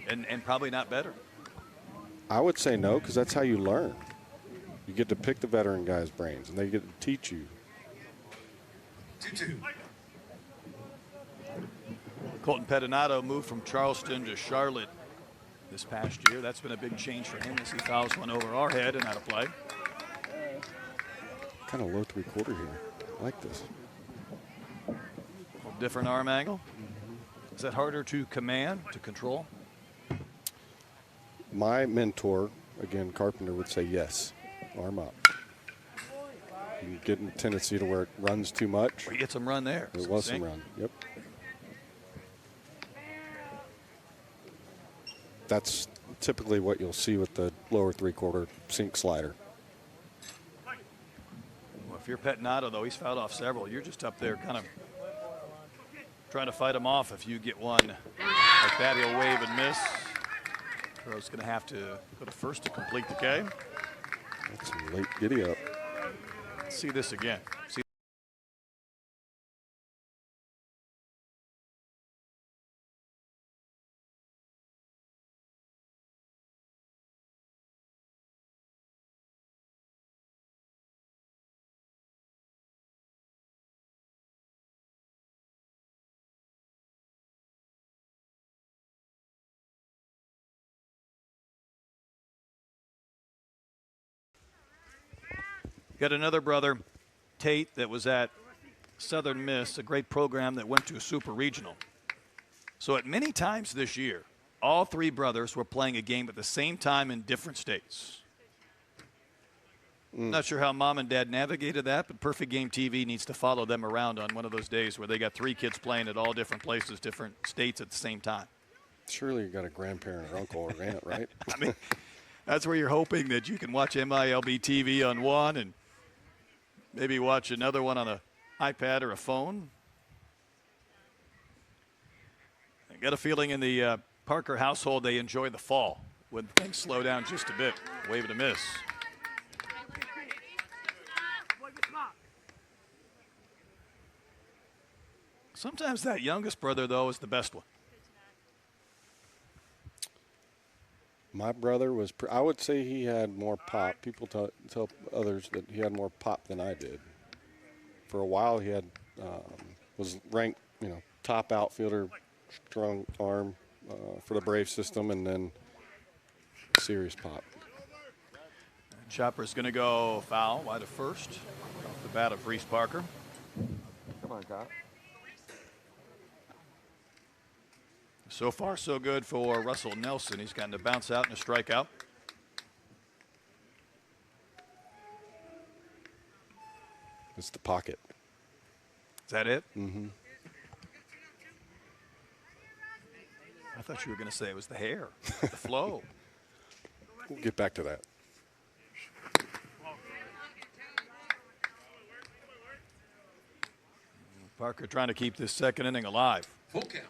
And probably not better. I would say no, because that's how you learn. You get to pick the veteran guys' brains, and they get to teach you. 2-2. Colton Pettinato moved from Charleston to Charlotte this past year. That's been a big change for him as he fouls one over our head and out of play. Kind of low three-quarter here. I like this. A different arm angle. Is that harder to command, to control? My mentor, again, Carpenter, would say yes. Arm up. You get in a tendency to where it runs too much. We get some run there. There was some run. Yep. That's typically what you'll see with the lower three-quarter sink slider. Well, if you're Pettinato, though, he's fouled off several. You're just up there kind of trying to fight him off. If you get one like that, he'll wave and miss. Crow's going to have to go to first to complete the game. That's some late giddy up. Let's see this again. See. Got another brother, Tate, that was at Southern Miss, a great program that went to a super regional. So at many times this year, all three brothers were playing a game at the same time in different states. Not sure how mom and dad navigated that, but Perfect Game TV needs to follow them around on one of those days where they got three kids playing at all different places, different states at the same time. Surely you got a grandparent or uncle or aunt, right? I mean, that's where you're hoping that you can watch MILB TV on one and maybe watch another one on an iPad or a phone. I got a feeling in the Parker household they enjoy the fall when things slow down just a bit. Wave and a miss. Sometimes that youngest brother, though, is the best one. My brother was, I would say he had more pop. People tell others that he had more pop than I did. For a while, he had was ranked, you know, top outfielder, strong arm for the Brave system, and then serious pop. Chopper's going to go foul, wide of first, off the bat of Reese Parker. Come on, Kyle. So far, so good for Russell Nelson. He's gotten a bounce out and a strikeout. It's the pocket. Is that it? Mm-hmm. I thought you were going to say it was the hair, the flow. We'll get back to that. Parker trying to keep this second inning alive. Full count.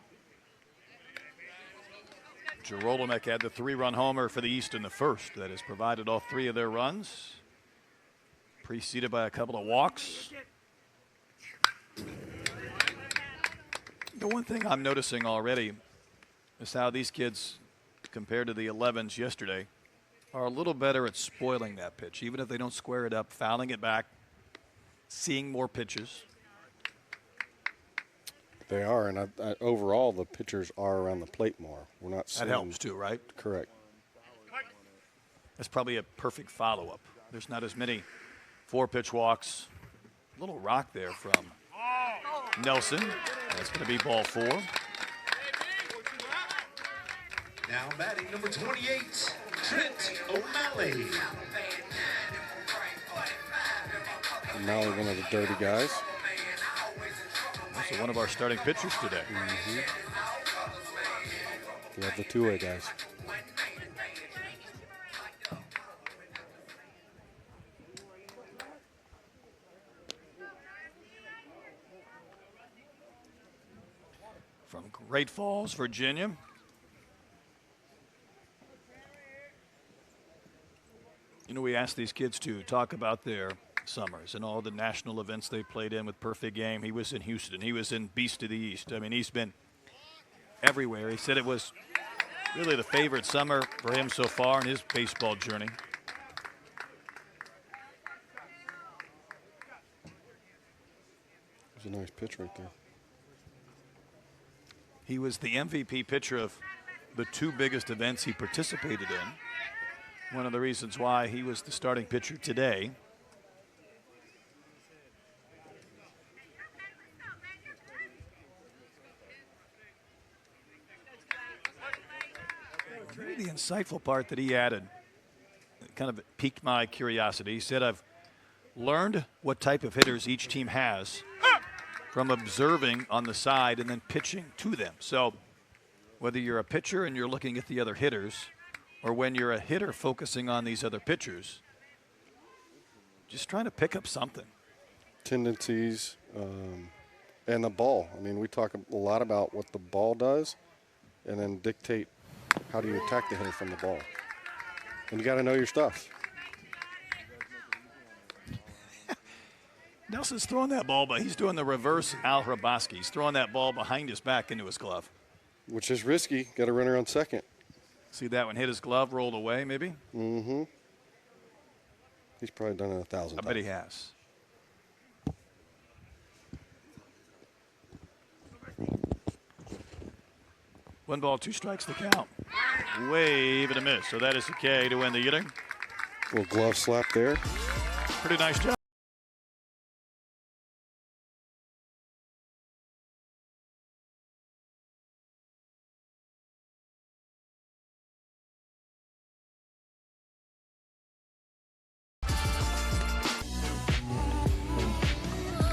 Girolamick had the three-run homer for the East in the first. That has provided all three of their runs. Preceded by a couple of walks. The one thing I'm noticing already is how these kids, compared to the 11s yesterday, are a little better at spoiling that pitch. Even if they don't square it up, fouling it back, seeing more pitches. They are, and overall the pitchers are around the plate more. We're not seeing. That helps too, right? Correct. That's probably a perfect follow-up. There's not as many four-pitch walks. A little rock there from Nelson. That's going to be ball four. Now batting number 28, Trent O'Malley. O'Malley, one of the dirty guys. Also one of our starting pitchers today. Mm-hmm. We have the two-way guys. Great Falls, Virginia. You know, we asked these kids to talk about their summers and all the national events they played in with Perfect Game. He was in Houston. He was in Beast of the East. I mean, he's been everywhere. He said it was really the favorite summer for him so far in his baseball journey. It was a nice pitch right there. He was the MVP pitcher of the two biggest events he participated in. One of the reasons why he was the starting pitcher today. Maybe the insightful part that he added kind of piqued my curiosity. He said, I've learned what type of hitters each team has from observing on the side and then pitching to them. So whether you're a pitcher and you're looking at the other hitters, or when you're a hitter focusing on these other pitchers, just trying to pick up something. Tendencies and the ball. I mean, we talk a lot about what the ball does and then dictate how do you attack the hitter from the ball. And you got to know your stuff. Nelson's throwing that ball, but he's doing the reverse Al Hraboski. He's throwing that ball behind his back into his glove. Which is risky. Got a runner on second. See that one hit his glove, rolled away maybe? Mm-hmm. He's probably done it 1,000 times. I bet he has. One ball, two strikes the count. Wave and a miss. So that is the K to win the inning. Little glove slap there. Pretty nice job.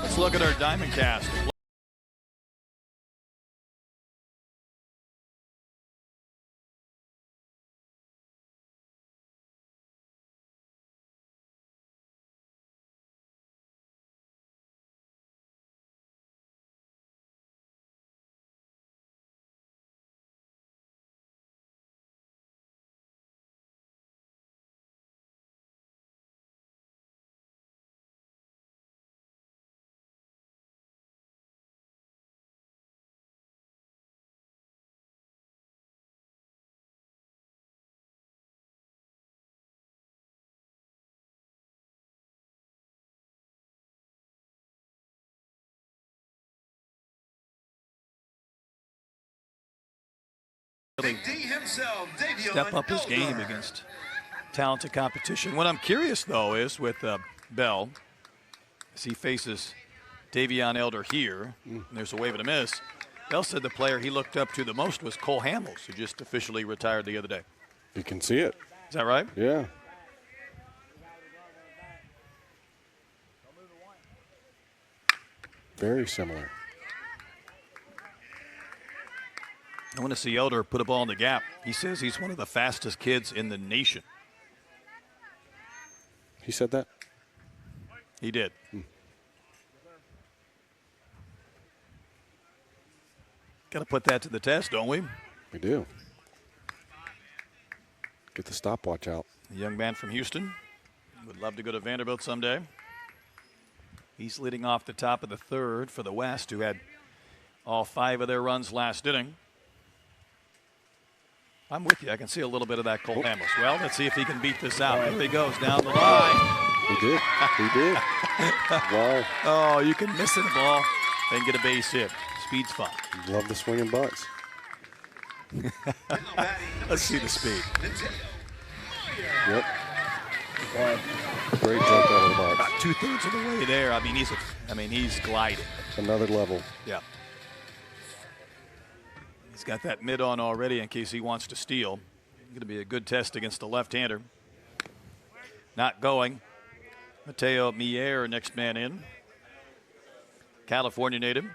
Let's look at our Diamond Cast. Step up his game against talented competition. What I'm curious, though, is with Bell, as he faces Davion Elder here, and there's a wave and a miss. Bell said the player he looked up to the most was Cole Hamels, who just officially retired the other day. You can see it. Is that right? Yeah. Very similar. I want to see Elder put a ball in the gap. He says he's one of the fastest kids in the nation. He said that? He did. Got to put that to the test, don't we? We do. Get the stopwatch out. A young man from Houston. Would love to go to Vanderbilt someday. He's leading off the top of the third for the West, who had all 5 of their runs last inning. I'm with you. I can see a little bit of that Cole Hamels. Well, let's see if he can beat this out. Here he goes down the line. He did. He did. Wow. Oh, you can miss a ball and get a base hit. Speed's fun. Love the swinging butts. Let's see the speed. Yep. Great jump out of the box. About 2/3 of the way there. I mean, he's gliding. Another level. Yeah. He's got that mid on already in case he wants to steal. Going to be a good test against the left-hander. Not going. Mateo Mier, next man in. California native.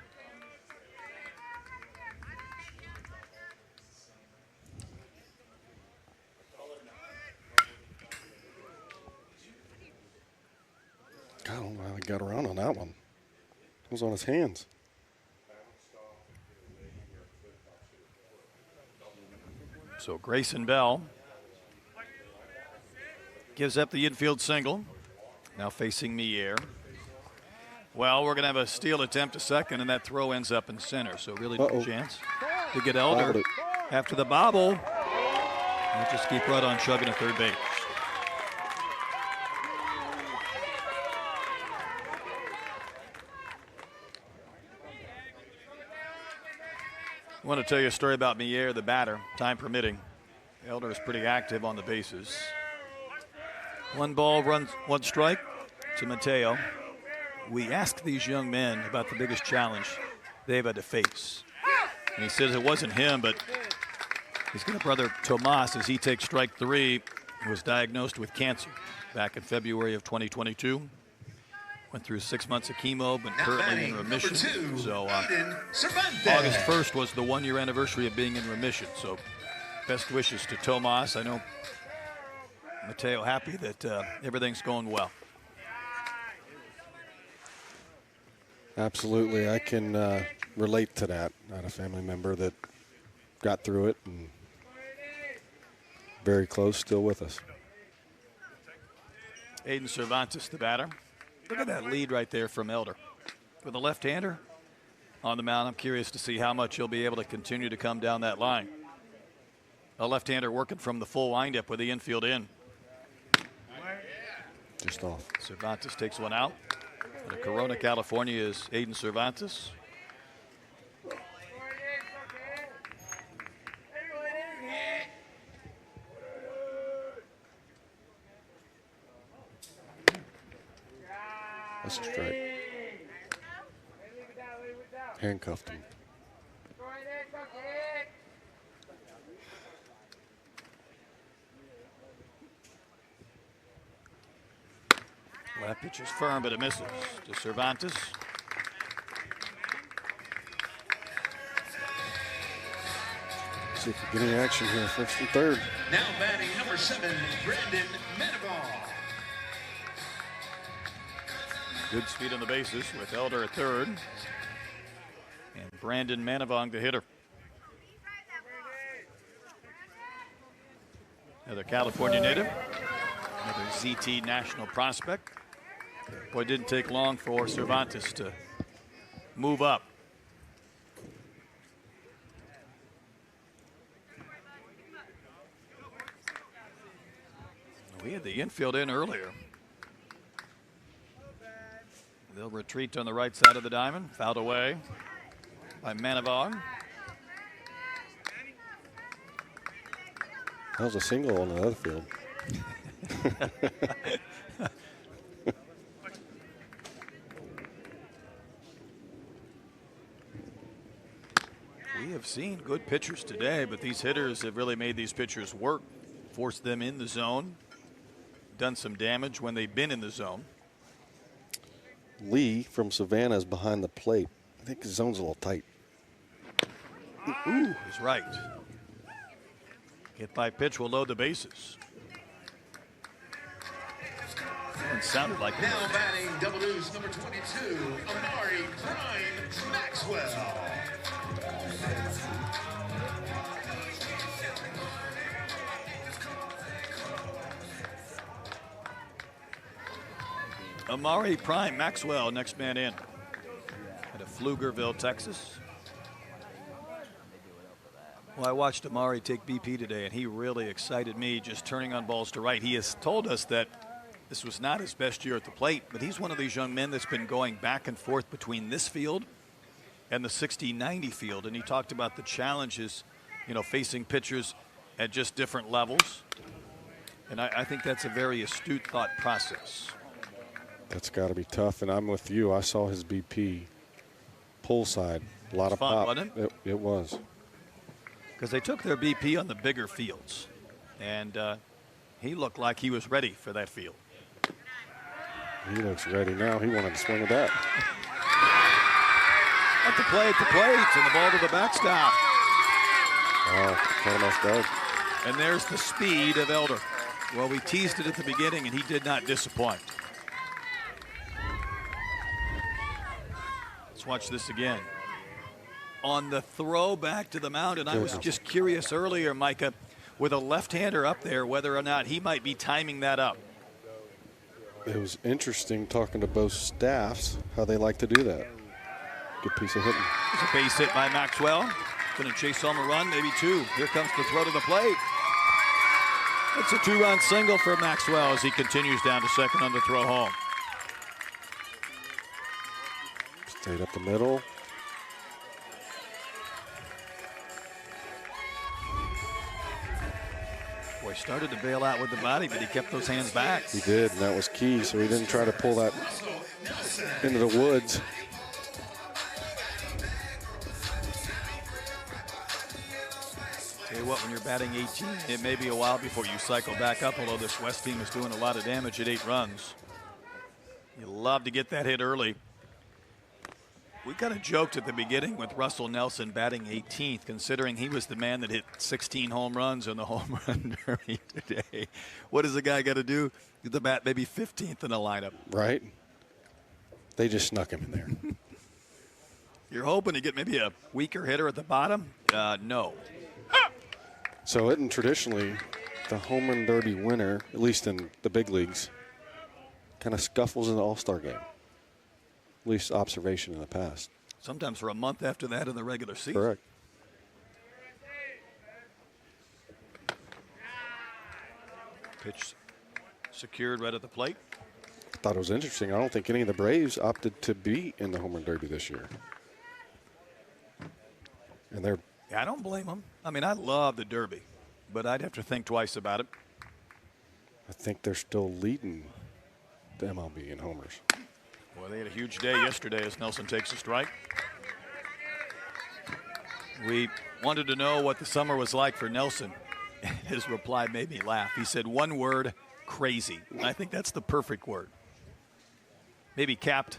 God, I don't know how he got around on that one. It was on his hands. So Grayson Bell gives up the infield single. Now facing Mier. Well, we're going to have a steal attempt to second, and that throw ends up in center. So really no chance to get Elder after the bobble. We'll just keep right on chugging at third base. I want to tell you a story about Mier, the batter, time permitting. Elder is pretty active on the bases. 1 ball, 1 strike to Mateo. We asked these young men about the biggest challenge they've had to face. And he says it wasn't him, but he's got a brother, Tomas, as he takes strike 3, who was diagnosed with cancer back in February of 2022. Went through 6 months of chemo, but currently in remission. So August 1st was the 1-year anniversary of being in remission. So best wishes to Tomas. I know Mateo happy that everything's going well. Absolutely. I can relate to that. I had a family member that got through it and very close, still with us. Aiden Cervantes, the batter. Look at that lead right there from Elder. With a left-hander on the mound, I'm curious to see how much he'll be able to continue to come down that line. A left-hander working from the full windup with the infield in. Just off. Cervantes takes one out. Out of Corona, California is Aiden Cervantes. That's a strike. Handcuffed him. Left pitch is firm, but it misses to Cervantes. See if we get any action here, first and third. Now batting number 7, Brandon Menavong. Good speed on the bases with Elder at third. And Brandon Manavong, the hitter. Another California native. Another ZT national prospect. Boy, it didn't take long for Cervantes to move up. We had the infield in earlier. They'll retreat on the right side of the diamond. Fouled away by Manavong. That was a single on the other field. We have seen good pitchers today, but these hitters have really made these pitchers work, forced them in the zone, done some damage when they've been in the zone. Lee from Savannah is behind the plate. I think his zone's a little tight. Ooh, is right. Hit by pitch will load the bases. It sounded like it. Now batting double deuce number 22, Amari Prime Maxwell. Amari Prime Maxwell, next man in. Out of Pflugerville, Texas. Well, I watched Amari take BP today, and he really excited me just turning on balls to right. He has told us that this was not his best year at the plate, but he's one of these young men that's been going back and forth between this field and the 60-90 field. And he talked about the challenges, you know, facing pitchers at just different levels. And I think that's a very astute thought process. That's got to be tough, and I'm with you. I saw his BP pull side. A lot of fun, pop. Wasn't it? It was. Because they took their BP on the bigger fields, and he looked like he was ready for that field. He looks ready now. He wanted to swing at that. At the plate, and the ball to the backstop. Wow, caught him off guard. And there's the speed of Elder. Well, we teased it at the beginning, and he did not disappoint. Let's watch this again. On the throw back to the mound, and I was just curious earlier, Micah, with a left-hander up there, whether or not he might be timing that up. It was interesting talking to both staffs how they like to do that. Good piece of hitting. There's a base hit by Maxwell. Going to chase home a run, maybe two. Here comes the throw to the plate. It's a 2-run single for Maxwell as he continues down to second on the throw home. Stayed up the middle. Boy, started to bail out with the body, but he kept those hands back. He did, and that was key, so he didn't try to pull that into the woods. Tell you what, when you're batting 18, it may be a while before you cycle back up, although this West team is doing a lot of damage at 8 runs. You love to get that hit early. We kind of joked at the beginning with Russell Nelson batting 18th, considering he was the man that hit 16 home runs in the home run derby today. What does the guy got to do? Get the bat maybe 15th in the lineup. Right. They just snuck him in there. You're hoping to get maybe a weaker hitter at the bottom? No. So Eaton traditionally, the home run derby winner, at least in the big leagues, kind of scuffles in the All-Star game. At least observation in the past. Sometimes for a month after that in the regular season. Correct. Pitch secured right at the plate. I thought it was interesting. I don't think any of the Braves opted to be in the home run derby this year. And they're... Yeah, I don't blame them. I mean, I love the derby, but I'd have to think twice about it. I think they're still leading the MLB in homers. Well, they had a huge day yesterday as Nelson takes a strike. We wanted to know what the summer was like for Nelson. His reply made me laugh. He said one word, crazy. I think that's the perfect word. Maybe capped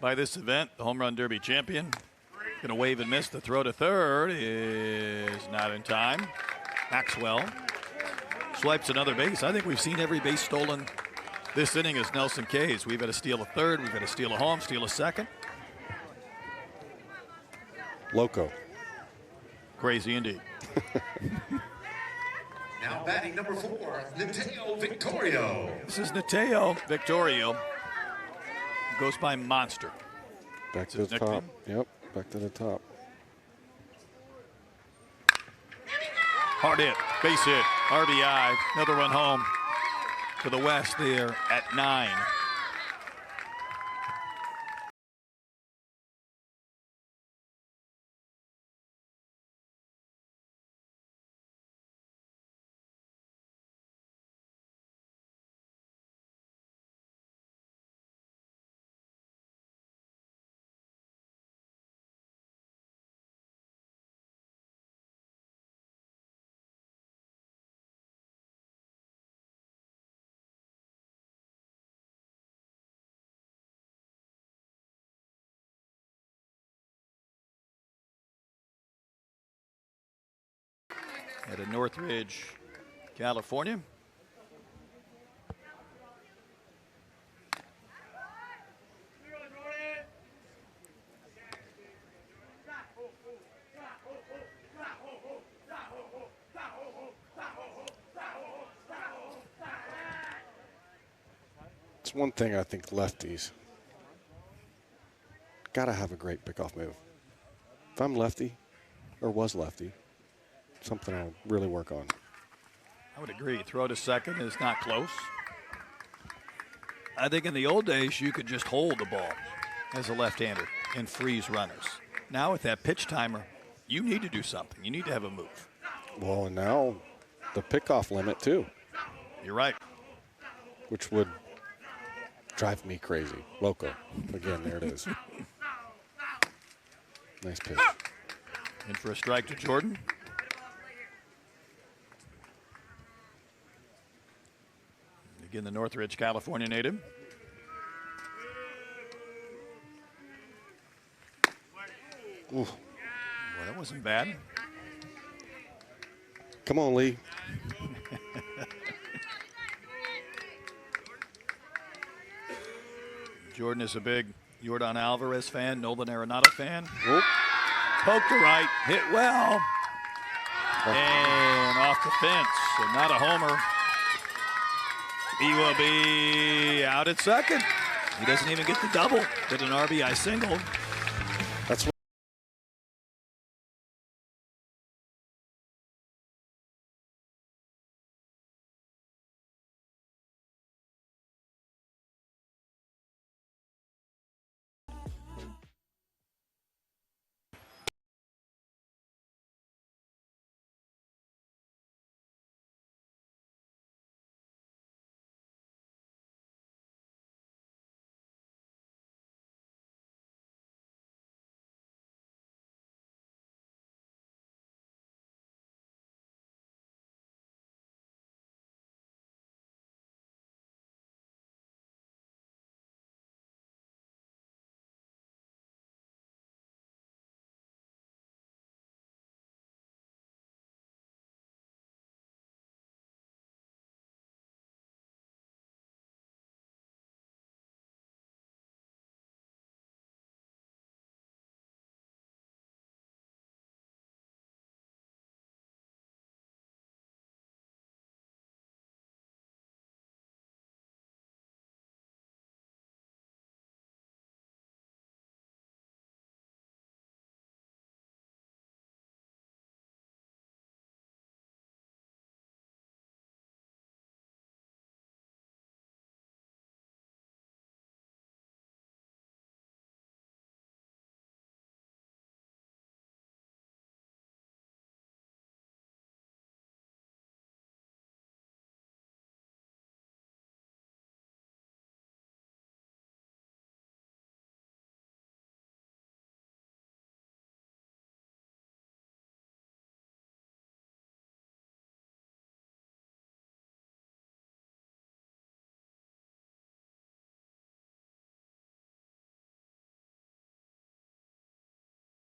by this event, the home run derby champion. Going to wave and miss. The throw to third is not in time. Maxwell swipes another base. I think we've seen every base stolen this inning as Nelson K's. We've had to steal a third. We've had to steal a home, steal a second. Loco. Crazy indeed. Now batting number 4, Mateo Victorio. This is Mateo Victorio. Goes by Monster. Back to the top. Yep, back to the top. Hard hit, base hit, RBI, another run home for the West there at 9. At a Northridge, California. It's one thing I think lefties got to have a great pickoff move. If I'm lefty, or was lefty, something I'll really work on. I would agree. Throw to second is not close. I think in the old days, you could just hold the ball as a left-hander and freeze runners. Now with that pitch timer, you need to do something. You need to have a move. Well, and now the pickoff limit too. You're right. Which would drive me crazy. Loco. Again, there it is. Nice pitch. In for a strike to Jordan. Again, the Northridge, California native. Ooh. Boy, that wasn't bad. Come on, Lee. Jordan is a big Yordan Alvarez fan, Nolan Arenado fan. Oop. Poke to right, hit well. And off the fence, so not a homer. He will be out at second. He doesn't even get the double, did an RBI single. That's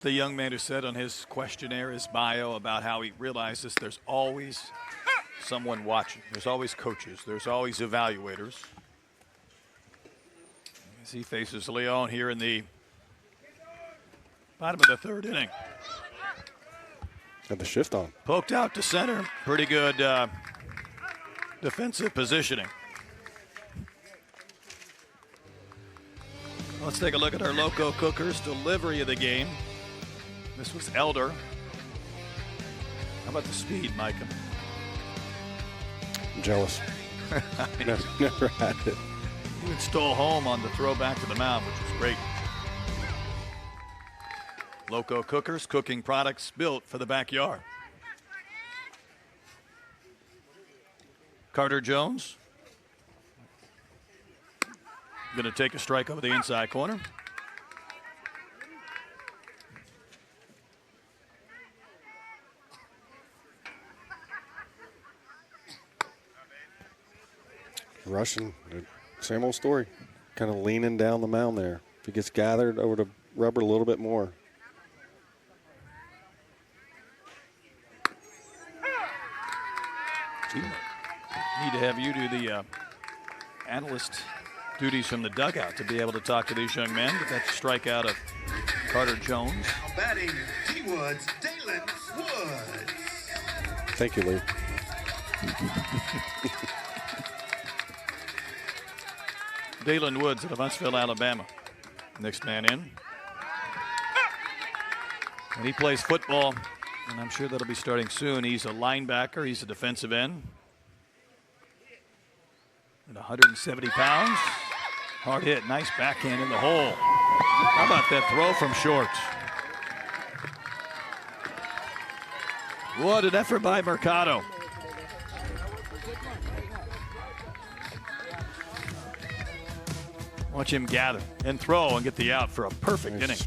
The young man who said on his questionnaire, his bio, about how he realizes there's always someone watching. There's always coaches. There's always evaluators. As he faces Leon here in the bottom of the third inning. Had the shift on. Poked out to center. Pretty good defensive positioning. Let's take a look at our Loco Cookers delivery of the game. This was Elder. How about the speed, Micah? I'm jealous. never had it. He even stole home on the throw back to the mound, which was great. Loco Cookers, cooking products built for the backyard. Carter Jones going to take a strike over the inside corner. Rushing, same old story. Kind of leaning down the mound there. If he gets gathered over to rubber a little bit more. Need to have you do the analyst duties from the dugout to be able to talk to these young men. But that's a strikeout of Carter Jones. Batting D-Woods, Dalen Woods. Thank you, Lee. Dalen Woods of Huntsville, Alabama. Next man in. And he plays football, and I'm sure that'll be starting soon. He's a linebacker. He's a defensive end. At 170 pounds. Hard hit. Nice backhand in the hole. How about that throw from short? What an effort by Marcato. Watch him gather and throw and get the out for a perfect inning.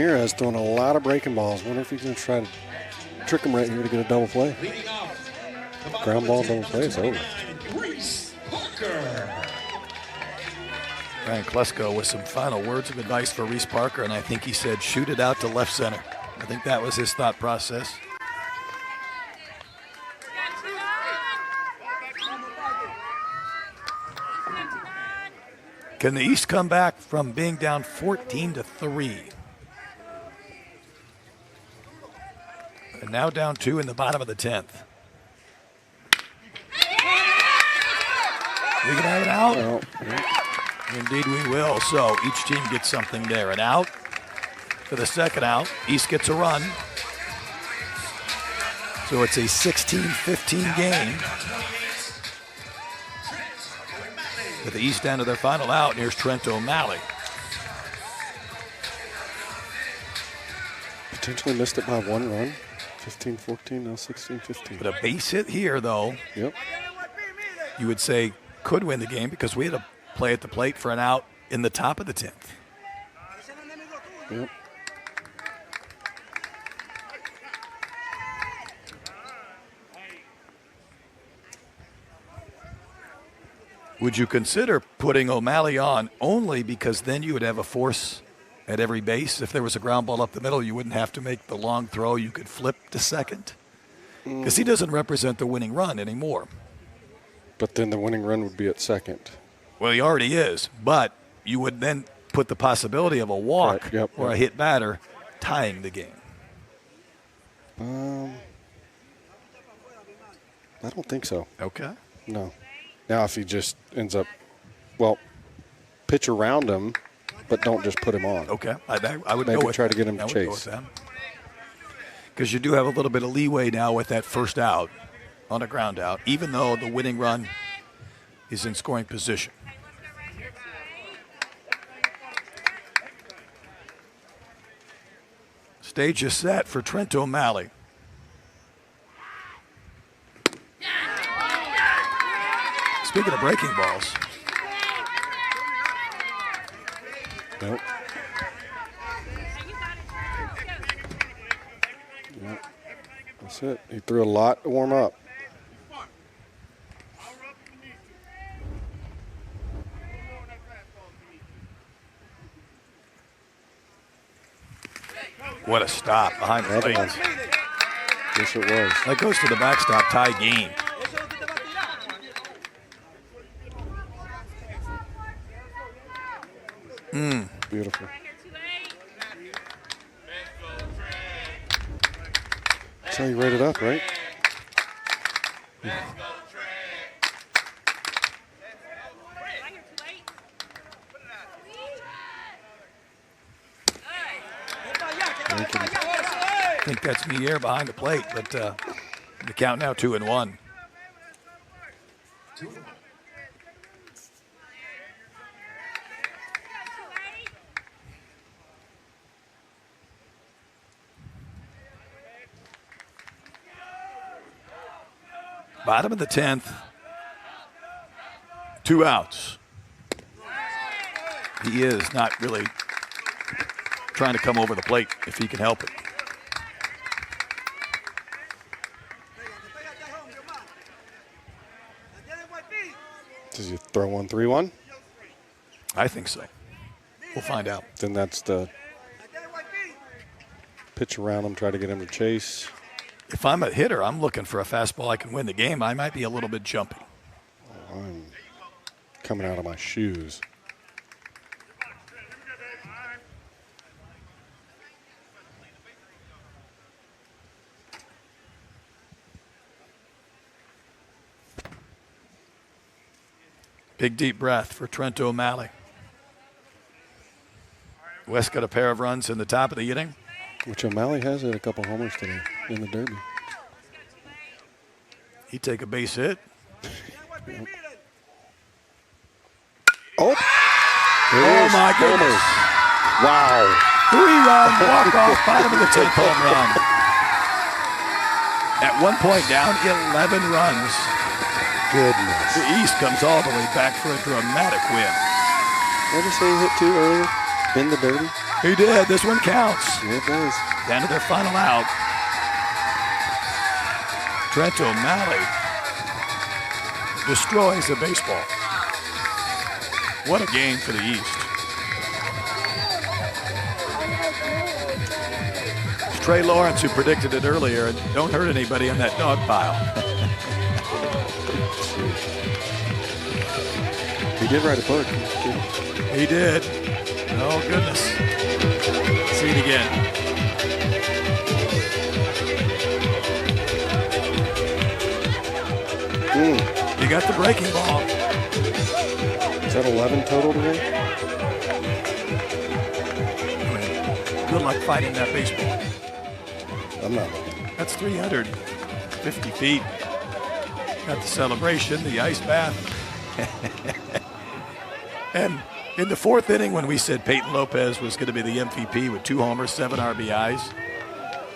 Ramirez throwing a lot of breaking balls. Wonder if he's going to try to trick him right here to get a double play. Ground ball, double play, it's over. Ryan Klesko with some final words of advice for Reese Parker, and I think he said, shoot it out to left center. I think that was his thought process. Can the East come back from being down 14-3? And now down 2 in the bottom of the 10th. We can have it out. Well, Indeed we will. So each team gets something there. An out for the second out. East gets a run. So it's a 16-15 game. With the East down to their final out, and here's Trent O'Malley. potentially missed it by 1 run. 15-14, now 16-15. But a base hit here, though, Yep. you would say could win the game because we had a play at the plate for an out in the top of the 10th. Yep. Would you consider putting O'Malley on only because then you would have a force at every base? If there was a ground ball up the middle, you wouldn't have to make the long throw. You could flip to second. Because he doesn't represent the winning run anymore. But then the winning run would be at second. Well, he already is. But you would then put the possibility of a walk Right, yep, or yep. a hit batter tying the game. I don't think so. Okay. No. Now, if he just ends up, well, pitch around him, but don't just put him on. Okay. I would Maybe go with try that. to get him to I would go with chase. that. Because you do have a little bit of leeway now with that first out on a ground out, even though the winning run is in scoring position. Stage is set for Trent O'Malley. Speaking of breaking balls, Nope. Yep. That's it. He threw a lot to warm up. what a stop behind the That plate. was. Yes, it was. That goes to the backstop, tie game. Beautiful. That's how you rate it up, right? I think that's Mier behind the plate, but the count now 2-1. Bottom of the 10th, 2 outs. He is not really trying to come over the plate if he can help it. Does he throw 1 3-1? I think so. We'll find out. Then that's the pitch around him, try to get him to chase. If I'm a hitter, I'm looking for a fastball I can win the game. I might be a little bit jumpy. I'm coming out of my shoes. Big deep breath for Trent O'Malley. West got a pair of runs in the top of the inning. Which O'Malley has had a couple homers today in the Derby. He take a base hit. Oh! Oh my goodness. Wow. 3-run walk-off, bottom of the 10th home run. At one point down 11 runs. Goodness. The East comes all the way back for a dramatic win. What did you say he hit 2 earlier in the Derby? He did. This one counts. Yeah, it does. Down to their final out. Trent O'Malley destroys a baseball. What a game for the East. It's Trey Lawrence who predicted it earlier, and don't hurt anybody in that dog pile. He did write a book. He did. Oh, goodness. See it again. You got the breaking ball. Is that 11 total today? Good luck fighting that baseball. I'm not. That's 350 feet. Got the celebration, the ice bath. And in the fourth inning, when we said Peyton Lopez was going to be the MVP with 2 homers, 7 RBIs,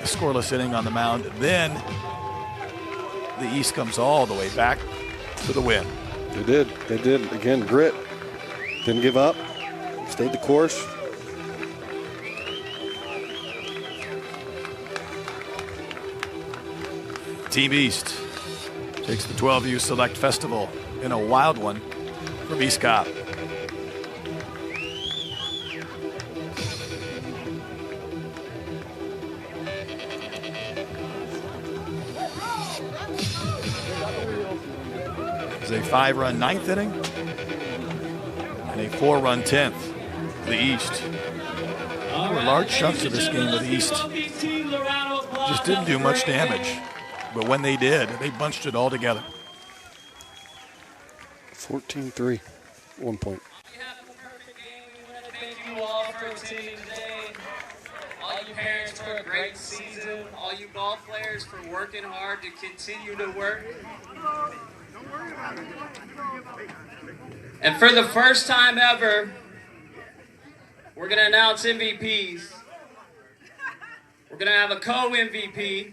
a scoreless inning on the mound, then the East comes all the way back for the win. They did. They did. Again, grit. Didn't give up. Stayed the course. Team East takes the 12U Select Festival in a wild one from East Cobb. It's a 5-run 9th inning and a 4-run 10th for the East. There were large chunks of this game with the East. Just didn't do much damage. But when they did, they bunched it all together. 14-3, 1 point. Thank you all for attending today. All you parents for a great season. All you ball players for working hard to continue to work. And for the first time ever, we're going to announce MVPs. We're going to have a co-MVP.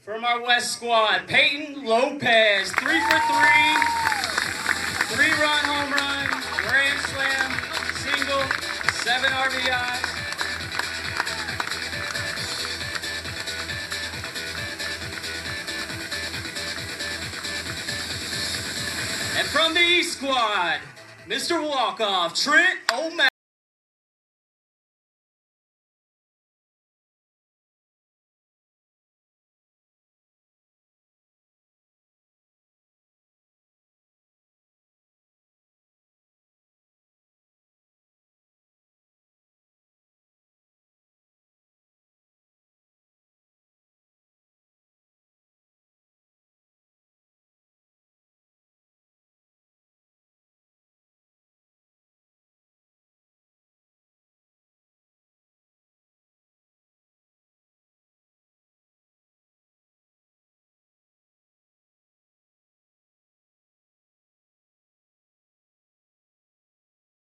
From our West squad, Peyton Lopez, 3 for 3, 3-run home run, grand slam, single, 7 RBIs. And from the East squad, Mr. Walkoff, Trent O'Malley.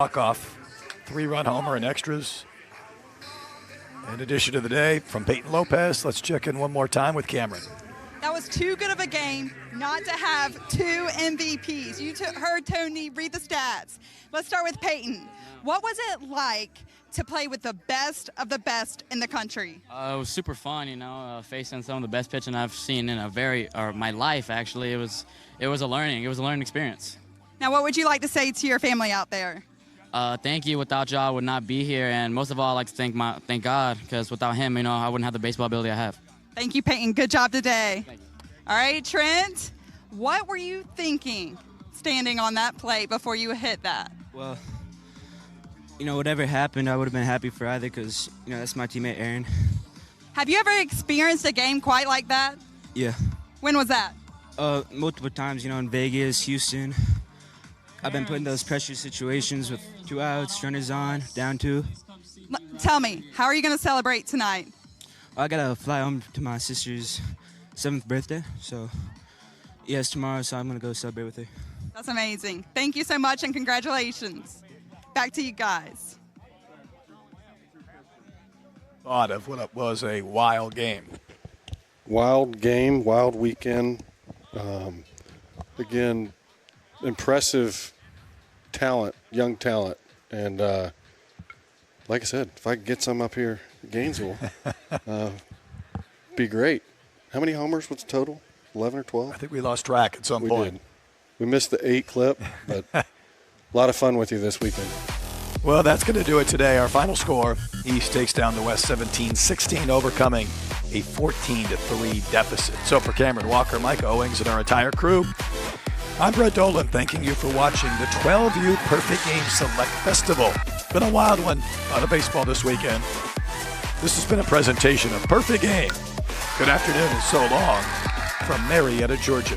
Walk-off, 3-run homer and extras. In addition to the day from Peyton Lopez, let's check in one more time with Cameron. That was too good of a game not to have 2 MVPs. You heard Tony read the stats. Let's start with Peyton. What was it like to play with the best of the best in the country? It was super fun, facing some of the best pitching I've seen in my life. Actually, it was a learning experience. Now, what would you like to say to your family out there? Thank you. Without y'all, I would not be here, and most of all, I'd like to thank God, because without him, I wouldn't have the baseball ability I have. Thank you, Peyton. Good job today. All right, Trent, what were you thinking standing on that plate before you hit that? Well, whatever happened, I would have been happy for either, because, that's my teammate, Aaron. Have you ever experienced a game quite like that? Yeah. When was that? Multiple times, in Vegas, Houston. I've been put in those pressure situations with 2 outs, runners on, down 2. Tell me, how are you going to celebrate tonight? I got to fly home to my sister's 7th birthday. So, it's tomorrow, so I'm going to go celebrate with her. That's amazing. Thank you so much, and congratulations. Back to you guys. Thought of what was a wild game. Wild game, wild weekend. Again, impressive talent, young talent. And like I said, if I could get some up here at Gainesville, be great. How many homers was the total? 11 or 12? I think we lost track at some point. Did. We missed the 8 clip, but a lot of fun with you this weekend. Well, that's going to do it today. Our final score, East takes down the West 17-16, overcoming a 14-3 deficit. So for Cameron Walker, Mike Owings, and our entire crew, I'm Brett Dolan, thanking you for watching the 12U Perfect Game Select Festival. Been a wild one out of baseball this weekend. This has been a presentation of Perfect Game. Good afternoon and so long from Marietta, Georgia.